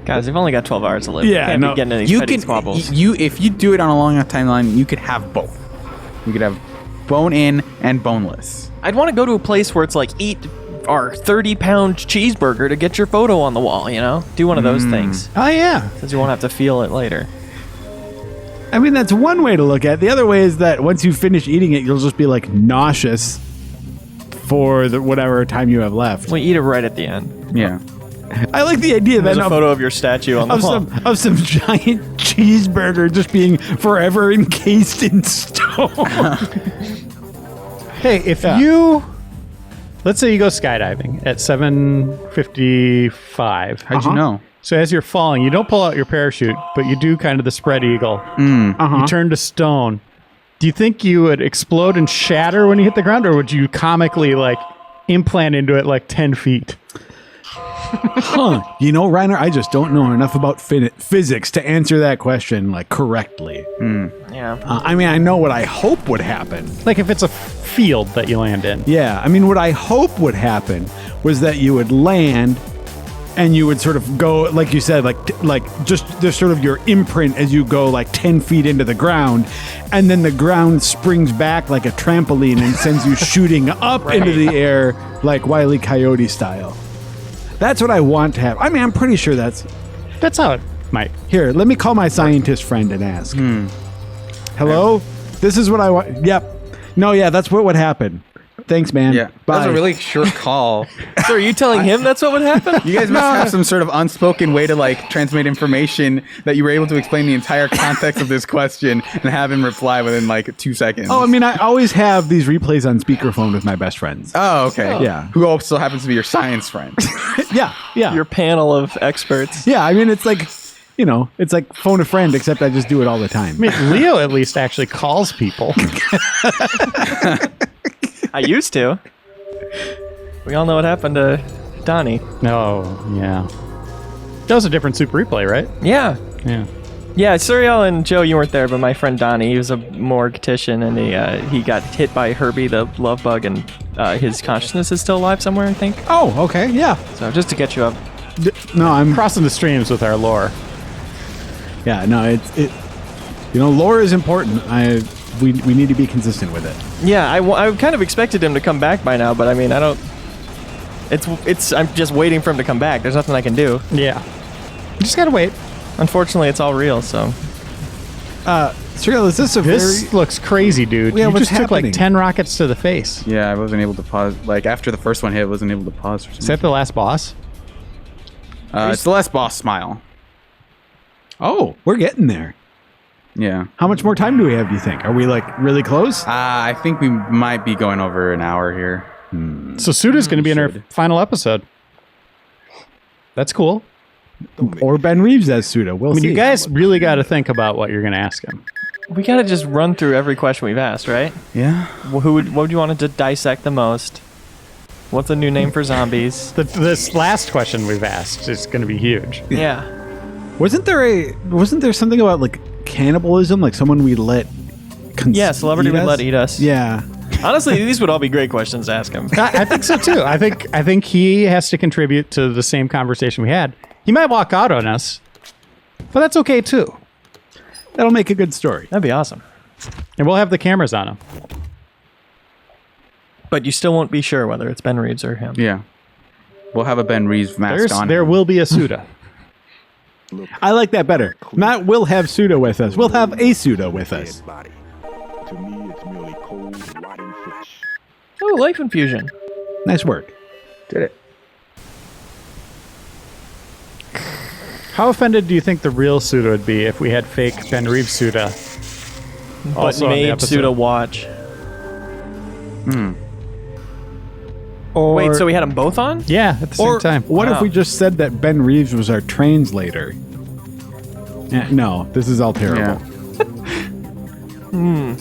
Guys, we've only got 12 hours to live. Yeah, Can't no. be getting any You petty could squabbles. if you do it on a long enough timeline, you could have both. You could have bone in and boneless. I'd want to go to a place where it's like, eat our 30-pound cheeseburger to get your photo on the wall, you know? Do one of those things. Oh, yeah. Because you won't have to feel it later. I mean, that's one way to look at it. The other way is that once you finish eating it, you'll just be like nauseous for the whatever time you have left. We eat it right at the end. Yeah. I like the idea There's then a photo of your statue on the wall. of some giant cheeseburger just being forever encased in stone. Hey, if you, let's say you go skydiving at 7:55. How'd you know? So as you're falling, you don't pull out your parachute, but you do kind of the spread eagle. You turn to stone. Do you think you would explode and shatter when you hit the ground, or would you comically like implant into it like 10 feet? You know, Reiner, I just don't know enough about physics to answer that question like correctly. Yeah. I mean, I know what I hope would happen. Like if it's a field that you land in. Yeah, I mean, what I hope would happen was that you would land and you would sort of go, like you said, like just there's sort of your imprint as you go like 10 feet into the ground, and then the ground springs back like a trampoline and sends you shooting up into the air like Wile E. Coyote style. That's what I want to have. I mean, I'm pretty sure that's how it might. Here, let me call my scientist friend and ask. Hello? This is what I want. Yep. No, yeah, that's what would happen. Thanks, man. Yeah. Bye. That was a really short call. So are you telling him that's what would happen? You guys must have some sort of unspoken way to like transmit information that you were able to explain the entire context of this question and have him reply within like 2 seconds. Oh, I mean, I always have these replays on speakerphone with my best friends. Oh, okay. Yeah. Who also happens to be your science friend. Yeah. Your panel of experts. Yeah, I mean, it's like, you know, it's like phone a friend, except I just do it all the time. I mean, Leo at least actually calls people. I used to. We all know what happened to Donnie. No, yeah. That was a different Super Replay, right? Yeah. Yeah. Yeah, Suriel and Joe, you weren't there, but my friend Donnie, he was a mortician, and he got hit by Herbie, the love bug, and his consciousness is still alive somewhere, I think. Oh, okay, yeah. So just to get you up. No, I'm Crossing the streams with our lore. Yeah, no, it. You know, lore is important. We need to be consistent with it. Yeah, I kind of expected him to come back by now, but I mean, I don't. I'm just waiting for him to come back. There's nothing I can do. Yeah. You just gotta wait. Unfortunately, it's all real, so. Cyril, is this a This very... looks crazy, dude. Yeah, you what's just took like happening? 10 rockets to the face. Yeah, I wasn't able to pause. Like after the first one hit, I wasn't able to pause. For Is that the last boss? It's the last boss smile. Oh, we're getting there. Yeah. How much more time do we have, do you think? Are we, like, really close? I think we might be going over an hour here. So Suda's going to be in our Should. final episode. That's cool. Or Ben Reeves as Suda. We'll I mean, see. you guys really got to think about what you're going to ask him. We gotta just run through every question we've asked, right? Yeah. What would you want to dissect the most? What's a new name for zombies? This last question we've asked is going to be huge. Yeah. Wasn't there something about, like, cannibalism? Like, someone we let... Yeah, celebrity eat would us? let eat us. Yeah. Honestly, these would all be great questions to ask him. I think so too. I think he has to contribute to the same conversation we had. He might walk out on us, but that's okay too. That'll make a good story. That'd be awesome. And we'll have the cameras on him. But you still won't be sure whether it's Ben Reeves or him. Yeah. We'll have a Ben Reeves mask on. There will be a Suda. I like that better. Not we'll have Suda with us. We'll have a Suda with us. Dead body. To me, it's merely cold, rotting flesh. Oh, life infusion. Nice work. Did it. How offended do you think the real Suda would be if we had fake Ben Reeves Suda? But Also on the made episode? Suda watch. Or, Wait, so we had them both on? Yeah, at the same or time. what if Wow. we just said that Ben Reeves was our translator? No, this is all terrible. Yeah.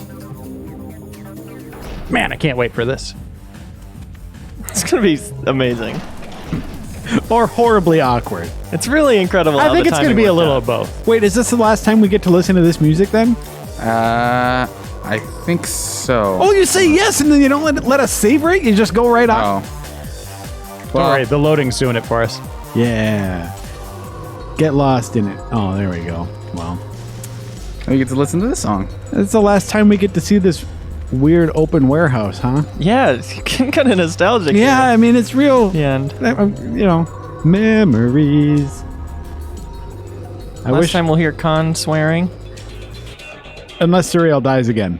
Man, I can't wait for this. It's gonna be amazing. Or horribly awkward. It's really incredible. I how think the it's going to timing be a worked little out. of both. Wait, is this the last time we get to listen to this music then? I think so. Oh, you say yes and then you don't let us savor it? You just go right off? Oh. Don't worry, the loading's doing it for us. Yeah. Get lost in it. Oh, there we go. Well, You get to listen to this song. it's the last time we get to see this weird open warehouse, huh? Yeah, it's kind of nostalgic. Yeah, I mean, it's real. The end. You know, memories. I Last wish, time we'll hear Khan swearing. unless Suriel dies again.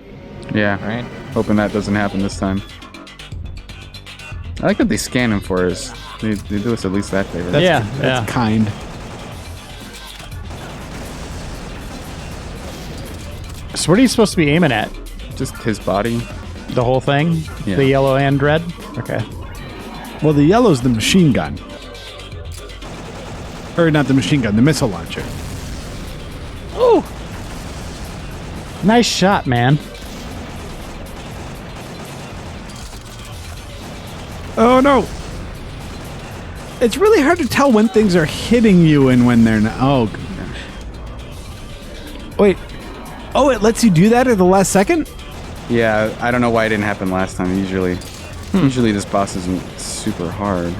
Yeah. Right. Hoping that doesn't happen this time. I like that they scan him for us. They do us at least that favor. That's kind. So what are you supposed to be aiming at? Just his body. The whole thing? Yeah. The yellow and red? Okay. Well, the yellow's the machine gun. Or not the machine gun, the missile launcher. Ooh. Nice shot, man. Oh no! It's really hard to tell when things are hitting you and when they're not. Oh. Wait. Oh, it lets you do that at the last second? Yeah, I don't know why it didn't happen last time. Usually this boss isn't super hard.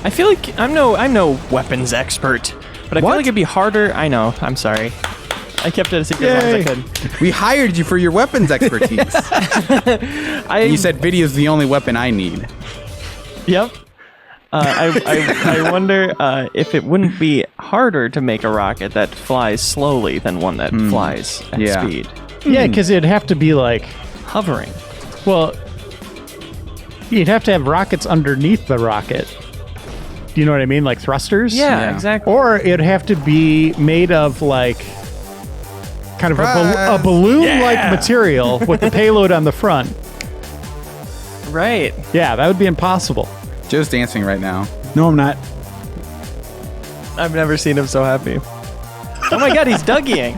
I feel like I'm no weapons expert, but I feel What? like it'd be harder. I know. I'm sorry. I kept it a secret as long as I could. We hired you for your weapons expertise. You said video's the only weapon I need. Yep. I wonder if it wouldn't be harder to make a rocket that flies slowly than one that flies at Yeah. speed. Yeah, because it'd have to be like, Hovering. well, you'd have to have rockets underneath the rocket. Do you know what I mean? Like thrusters? Yeah, exactly. Or it'd have to be made of like kind of a balloon-like material with the payload on the front. Right. Yeah, that would be impossible. Joe's dancing right now. No, I'm not. I've never seen him so happy. Oh my god, he's Dougieing.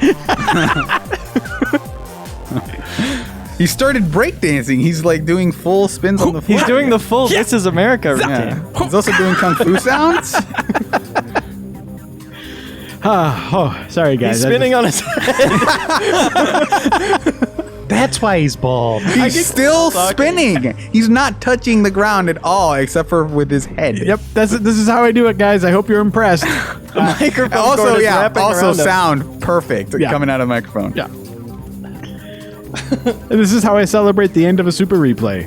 He started breakdancing. He's like doing full spins on the floor. He's doing the full This Is America routine. Yeah. He's also doing kung fu sounds. Oh, sorry guys. He's spinning on his head. That's why he's bald. He's still spinning. He's not touching the ground at all, except for with his head. Yep, this is how I do it, guys. I hope you're impressed. The microphone cord Also, is yeah. wrapping Also, around him. sound perfect coming out of the microphone. Yeah. This is how I celebrate the end of a super replay.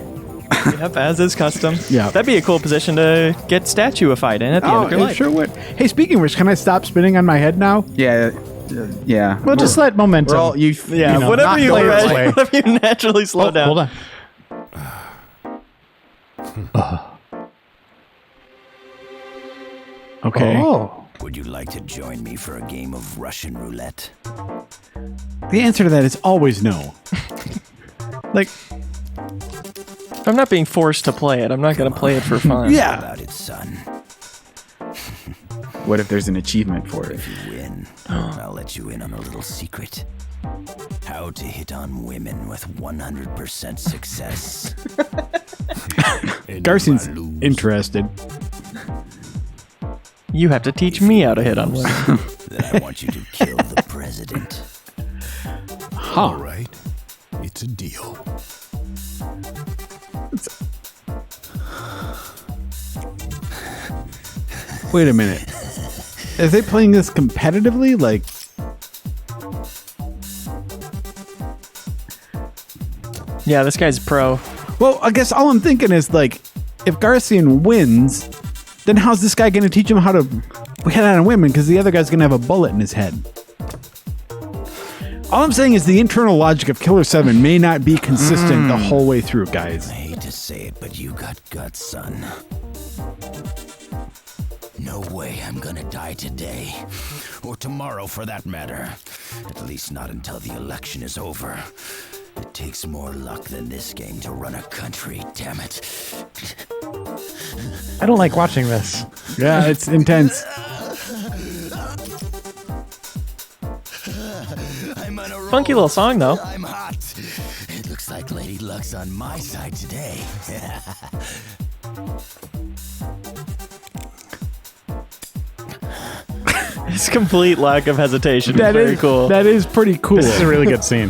Yep, as is custom. Yeah. That'd be a cool position to get statuified in at the end of your it life. sure would. Hey, speaking of which, can I stop spinning on my head now? Yeah. Yeah. Well, just let momentum. We're all, Yeah, know, whatever not you play its way. whatever you naturally slow Oh, down. hold on. Okay. Oh. Would you like to join me for a game of Russian roulette? The answer to that is always no. Like, if I'm not being forced to play it, I'm not going to play it for fun. Yeah. About it, son. What if there's an achievement for it? If you win, I'll let you in on a little secret. How to hit on women with 100% success. And Garcian's if I lose, interested. You have to teach me how to hit on women. then I want you to kill the president. All right. It's a deal. Wait a minute. Are they playing this competitively? Like, Yeah, this guy's pro. well, I guess all I'm thinking is like, if Garcian wins, then how's this guy going to teach him how to hit on women? Because the other guy's going to have a bullet in his head. All I'm saying is the internal logic of Killer7 may not be consistent the whole way through, guys. I hate to say it, but you got guts, son. No way I'm gonna die today. Or tomorrow, for that matter. At least not until the election is over. It takes more luck than this game to run a country, damn it. I don't like watching this. Yeah, it's intense. I'm on a roll. Funky little song, though. I'm hot. It looks like Lady Luck's on my side today. His complete lack of hesitation is very cool. That is pretty cool. This is a really good scene.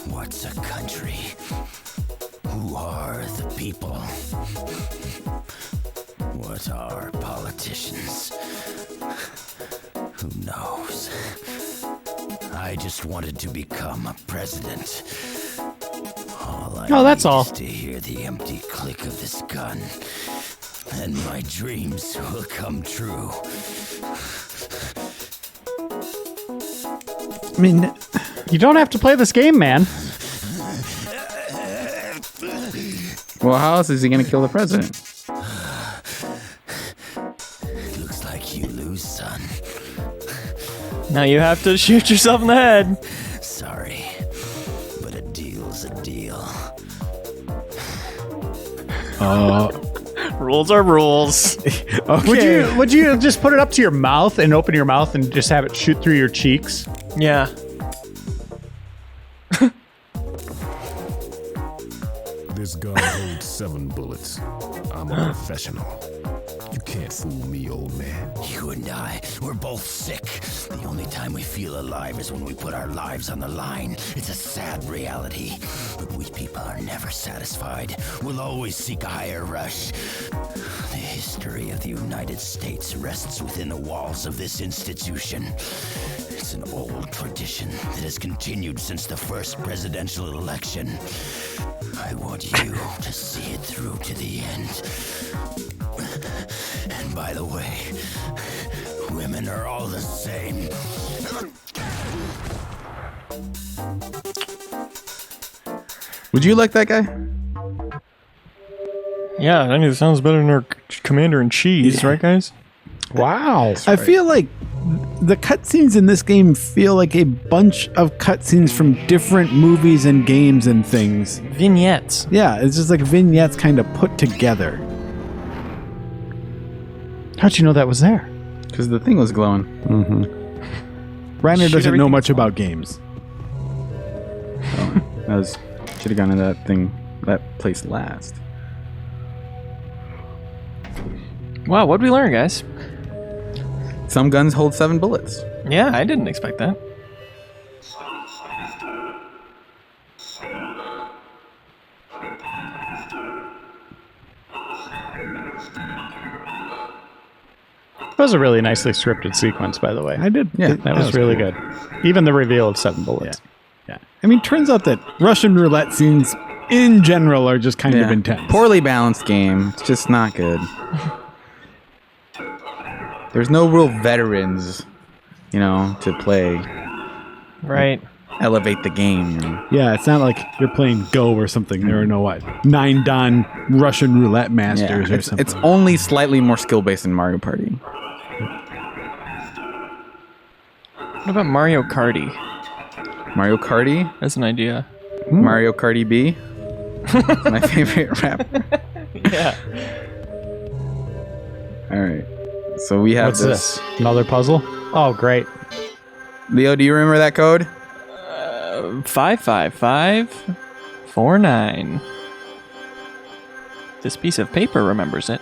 What's a country? Who are the people? What are politicians? Who knows? I just wanted to become a president. That's all. Is to hear the empty click of this gun, and my dreams will come true. I mean, You don't have to play this game, man. Well, how else is he going to kill the president? It looks like you lose, son. Now you have to shoot yourself in the head. Sorry, but a deal's a deal. Rules are rules. Okay. Would you just put it up to your mouth and open your mouth and just have it shoot through your cheeks? Yeah. This gun holds 7 bullets. I'm a professional. You can't fool me, old man. You and I, we're both sick. The only time we feel alive is when we put our lives on the line. It's a sad reality. But we people are never satisfied. We'll always seek a higher rush. The history of the United States rests within the walls of this institution. It's an old tradition that has continued since the first presidential election. I want you to see it through to the end. And by the way, women are all the same. Would you like that guy? Yeah, I mean, it sounds better than our commander-in-chief, right, guys? Wow. I feel like the cutscenes in this game feel like a bunch of cutscenes from different movies and games and things. Vignettes. Yeah, it's just like vignettes kind of put together. How'd you know that was there? Because the thing was glowing. Reiner Shoot doesn't know everything. much about games. Should have gone to that place last. Wow, what'd we learn, guys? Some guns hold 7 bullets. Yeah, I didn't expect that. That was a really nicely scripted sequence, by the way. I did. Yeah, That was really good. Even the reveal of 7 bullets. Yeah. I mean, turns out that Russian roulette scenes in general are just kind of intense. Poorly balanced game. It's just not good. There's no real veterans, to play. Right. Elevate the game. Yeah, it's not like you're playing Go or something. There are no 9 Dan Russian roulette masters or something. It's only slightly more skill based than Mario Party. What about Mario Karty? Mario Karty, That's an idea. Mario Karty B. My favorite rapper. Yeah. All right. So we have What's this? Another puzzle? Oh, great. Leo, do you remember that code? 55549. This piece of paper remembers it.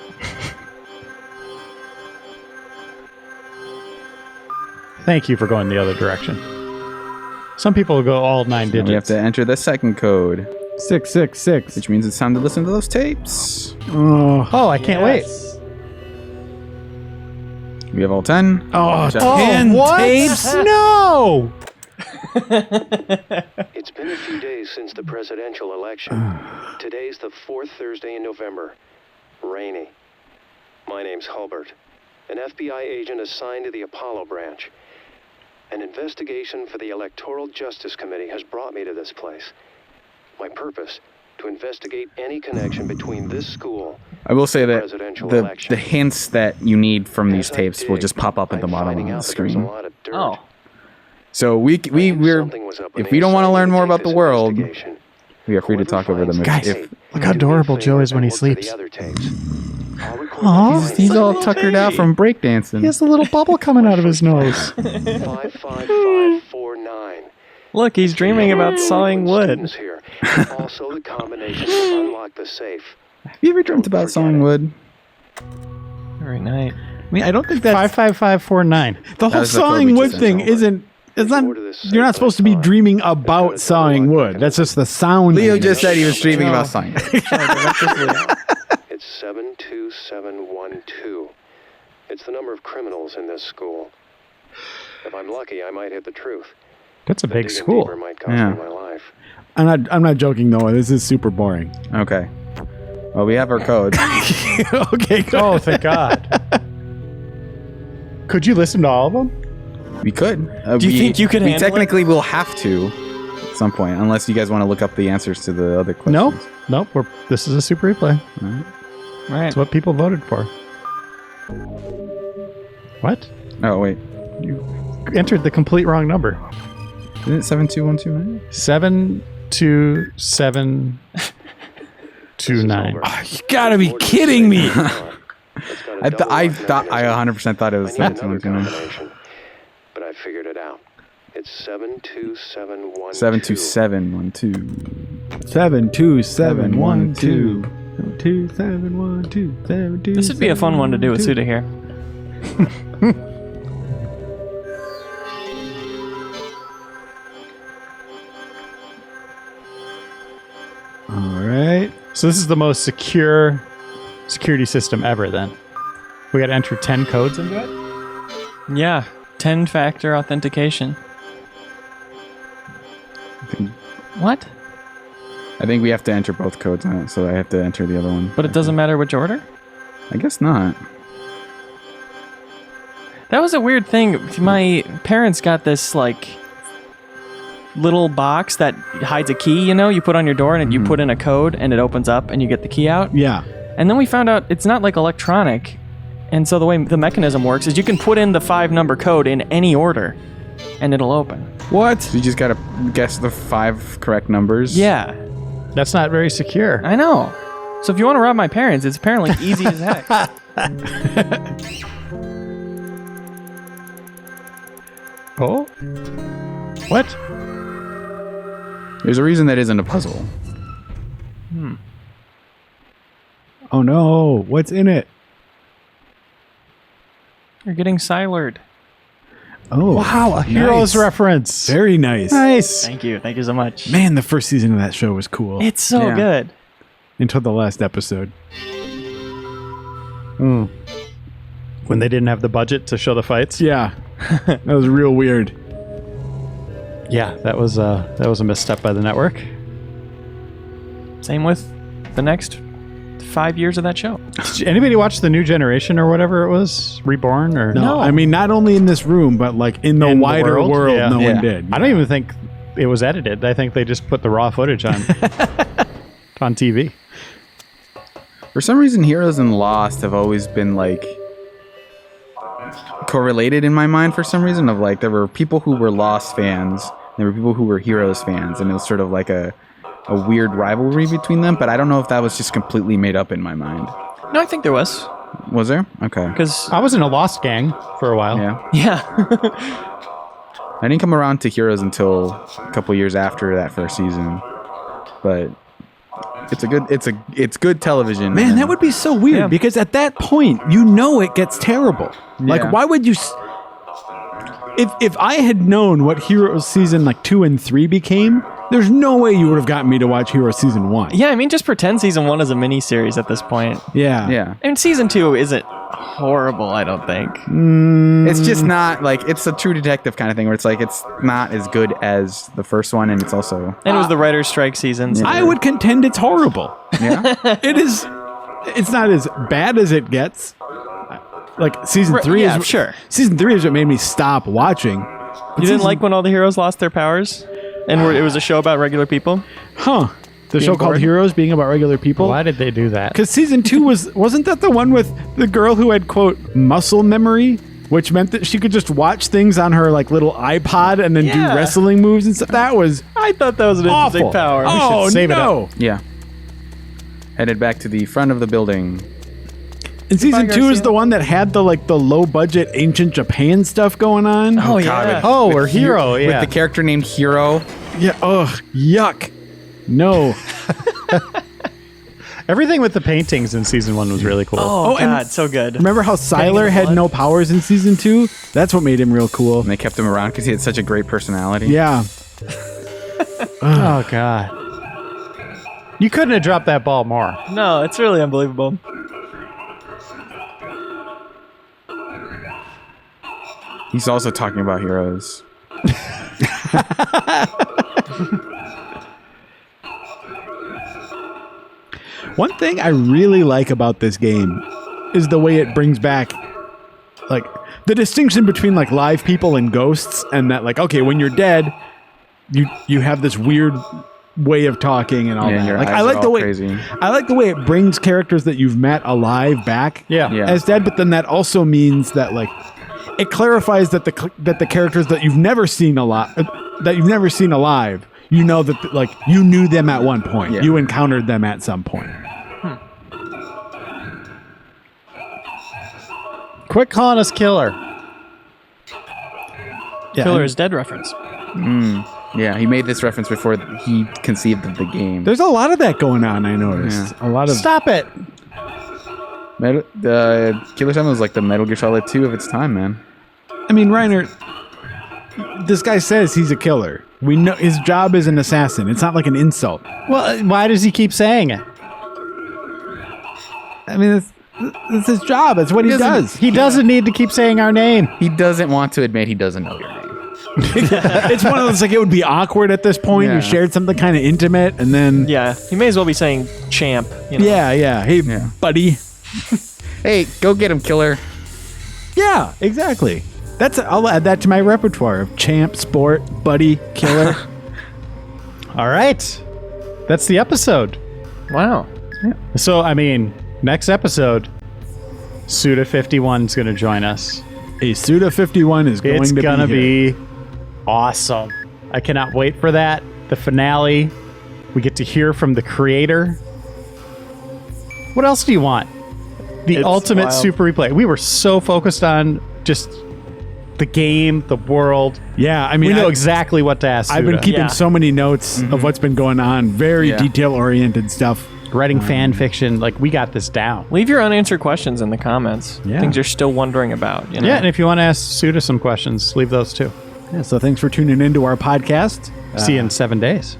Thank you for going the other direction. Some people go all 9 digits. We have to enter the second code, 666. which means it's time to listen to those tapes. Oh, I can't wait. We have all 10. Oh, Just- 10 tapes? No! It's been a few days since the presidential election. Today's the 4th Thursday in November. Rainy. My name's Hulbert, an FBI agent assigned to the Apollo branch. An investigation for the Electoral Justice Committee has brought me to this place. My purpose, to investigate any connection between this school I will say that presidential the election. hints that you need from these As I tapes will dig, just pop up at the I'm bottom finding of the out that there's a screen. lot of dirt. Oh. So we're Something was up when if they we don't want to assigned learn me more take about the this world, investigation. we are free to Whoever talk over them. finds Guys, the tape, look how do me a adorable favor Joe is when and he look for the sleeps. other tapes. I'll record Aw. the He's all little tuckered out baby. from breakdancing. He has a little bubble coming out of his nose. 55549. Look, he's dreaming about sawing wood. Students here. Also the combination to unlock the safe. Have you ever dreamt about sawing wood? Every night. I mean, I don't think that's 55549. the whole was the code sawing we wood just thing. sent Isn't it's not? Order this You're not safe supposed to be by dreaming five. about sawing wood. That's just the sound. Leo in it. just said he was dreaming about sawing. It's 72712. It's the number of criminals in this school. If I'm lucky, I might hit the truth. That's a But big digging school. deeper might cost Yeah. me my life. I'm not joking, Noah. This is super boring. Okay. Well, we have our code. Okay, go. Oh, thank God. Could you listen to all of them? We could. Do you think you could We handle it? technically will have to at some point, unless you guys want to look up the answers to the other questions. No. Nope. This is a super replay. Right. It's what people voted for. What? Oh wait, You entered the complete wrong number. isn't it 72129? 7272. 229. You gotta be kidding me. I 100% thought it was 7229. But I figured it out. It's 72712. 72712. 72712. 2712. This would be a fun one to do with Suda here. All right. So this is the most secure security system ever then. We got to enter 10 codes into it? Yeah, 10-factor authentication. What? I think we have to enter both codes on it, so I have to enter the other one. But it doesn't matter which order? I guess not. That was a weird thing. My parents got this, like, little box that hides a key, you know? You put on your door and you put in a code and it opens up and you get the key out. Yeah. And then we found out it's not, like, electronic. And so the way the mechanism works is you can put in the 5-number code in any order and it'll open. What? So you just gotta guess the 5 correct numbers? Yeah. That's not very secure. I know. So if you want to rob my parents, it's apparently easy as heck. Oh? What? There's a reason that isn't a puzzle. Oh no. What's in it? You're getting silered. Oh. Wow, a Heroes nice. reference. Very nice. Nice. Thank you. Thank you so much. Man, the first season of that show was cool. It's so Yeah. good. Until the last episode. When they didn't have the budget to show the fights. Yeah. That was real weird. Yeah, that was a misstep by the network. Same with the next 5 years of that show. Did anybody watch the New Generation or whatever it was? Reborn or No, I mean, not only in this room, but like in the wider world, Yeah. no Yeah. one did. I don't even think it was edited. I think they just put the raw footage on on TV. For some reason, Heroes and Lost have always been like correlated in my mind for some reason. Of like, there were people who were Lost fans, there were people who were Heroes fans, and it was sort of like a weird rivalry between them. But I don't know if that was just completely made up in my mind. No, I think there was. Was there? Okay. Because I was in a Lost gang for a while. Yeah. yeah. I didn't come around to Heroes until a couple years after that first season, but it's good television. Man, that would be so weird Yeah. because at that point, you know it gets terrible. Like, Yeah. why would you... If I had known what Heroes season like 2 and 3 became, there's no way you would have gotten me to watch Heroes season 1. Yeah, I mean, just pretend season 1 is a mini-series at this point. Yeah. Yeah. And season 2 isn't horrible, I don't think. It's just not like, it's a True Detective kind of thing where it's like it's not as good as the first one, and it's also And it was the writer's strike season. So I would contend it's horrible. yeah. It is... It's not as bad as it gets. Like, season 3 yeah, is... sure. Season 3 is what made me stop watching. You didn't like when all the heroes lost their powers? And it was a show about regular people? Huh. The show called bored? Heroes being about regular people? Why did they do that? Because season 2 wasn't that the one with the girl who had, quote, muscle memory? Which meant that she could just watch things on her, like, little iPod and then do Yeah. wrestling moves and stuff. That was I thought that was an interesting awful. power. Oh, save it no. Yeah. Headed back to the front of the building. And season 2 is Garcia? the one that had the low budget ancient Japan stuff going on. Oh, yeah. Oh, we're Hero, yeah. With the character named Hero. Yeah. Ugh. Yuck. No. Everything with the paintings in season 1 was really cool. Oh, and God, so good. Remember how Siler the had blood? no powers in season 2? That's what made him real cool. And they kept him around because he had such a great personality. Yeah. Oh, God. You couldn't have dropped that ball more. No, it's really unbelievable. He's also talking about Heroes. One thing I really like about this game is the way it brings back, like, the distinction between, like, live people and ghosts, and that, like, okay, when you're dead, you have this weird way of talking and all Yeah, that. your Like, eyes I are like all the way crazy. I like the way it brings characters that you've met alive back Yeah. Yeah. as dead, but then that also means that, like, it clarifies that the characters that you've never seen alive, you know that, like, you knew them at one point. Yeah. You encountered them at some point. Quit calling us killer. Yeah, Killer is dead reference. Yeah, he made this reference before he conceived of the game. There's a lot of that going on, I noticed. A lot of... Stop it. Killer 7 was like the Metal Gear Solid 2 of its time, man. I mean, Reiner, this guy says he's a killer. We know his job is an assassin. It's not like an insult. Well, why does he keep saying it? I mean, it's his job. It's what he does. He doesn't need to keep saying our name. He doesn't want to admit he doesn't know your name. It's one of those, like, it would be awkward at this point. Yeah. You shared something kind of intimate, and then... Yeah, he may as well be saying champ. You know? Yeah. Hey, buddy. Hey, go get him, killer. Yeah, exactly. I'll add that to my repertoire of champ, sport, buddy, killer. All right. That's the episode. Wow. So, I mean, next episode, Suda 51 is going to join us. A Suda 51 is going It's to going to be be awesome. I cannot wait for that. The finale. We get to hear from the creator. What else do you want? The It's ultimate wild. super replay. We were so focused on just the game, the world. Yeah, I mean, We know exactly what to ask I've been Suda. keeping Yeah. so many notes of what's been going on. Very Yeah. detail-oriented stuff. Writing fan fiction. Like, we got this down. Leave your unanswered questions in the comments. Yeah. Things you're still wondering about. You know? Yeah, and if you want to ask Suda some questions, leave those too. Yeah, so thanks for tuning into our podcast. See you in 7 days.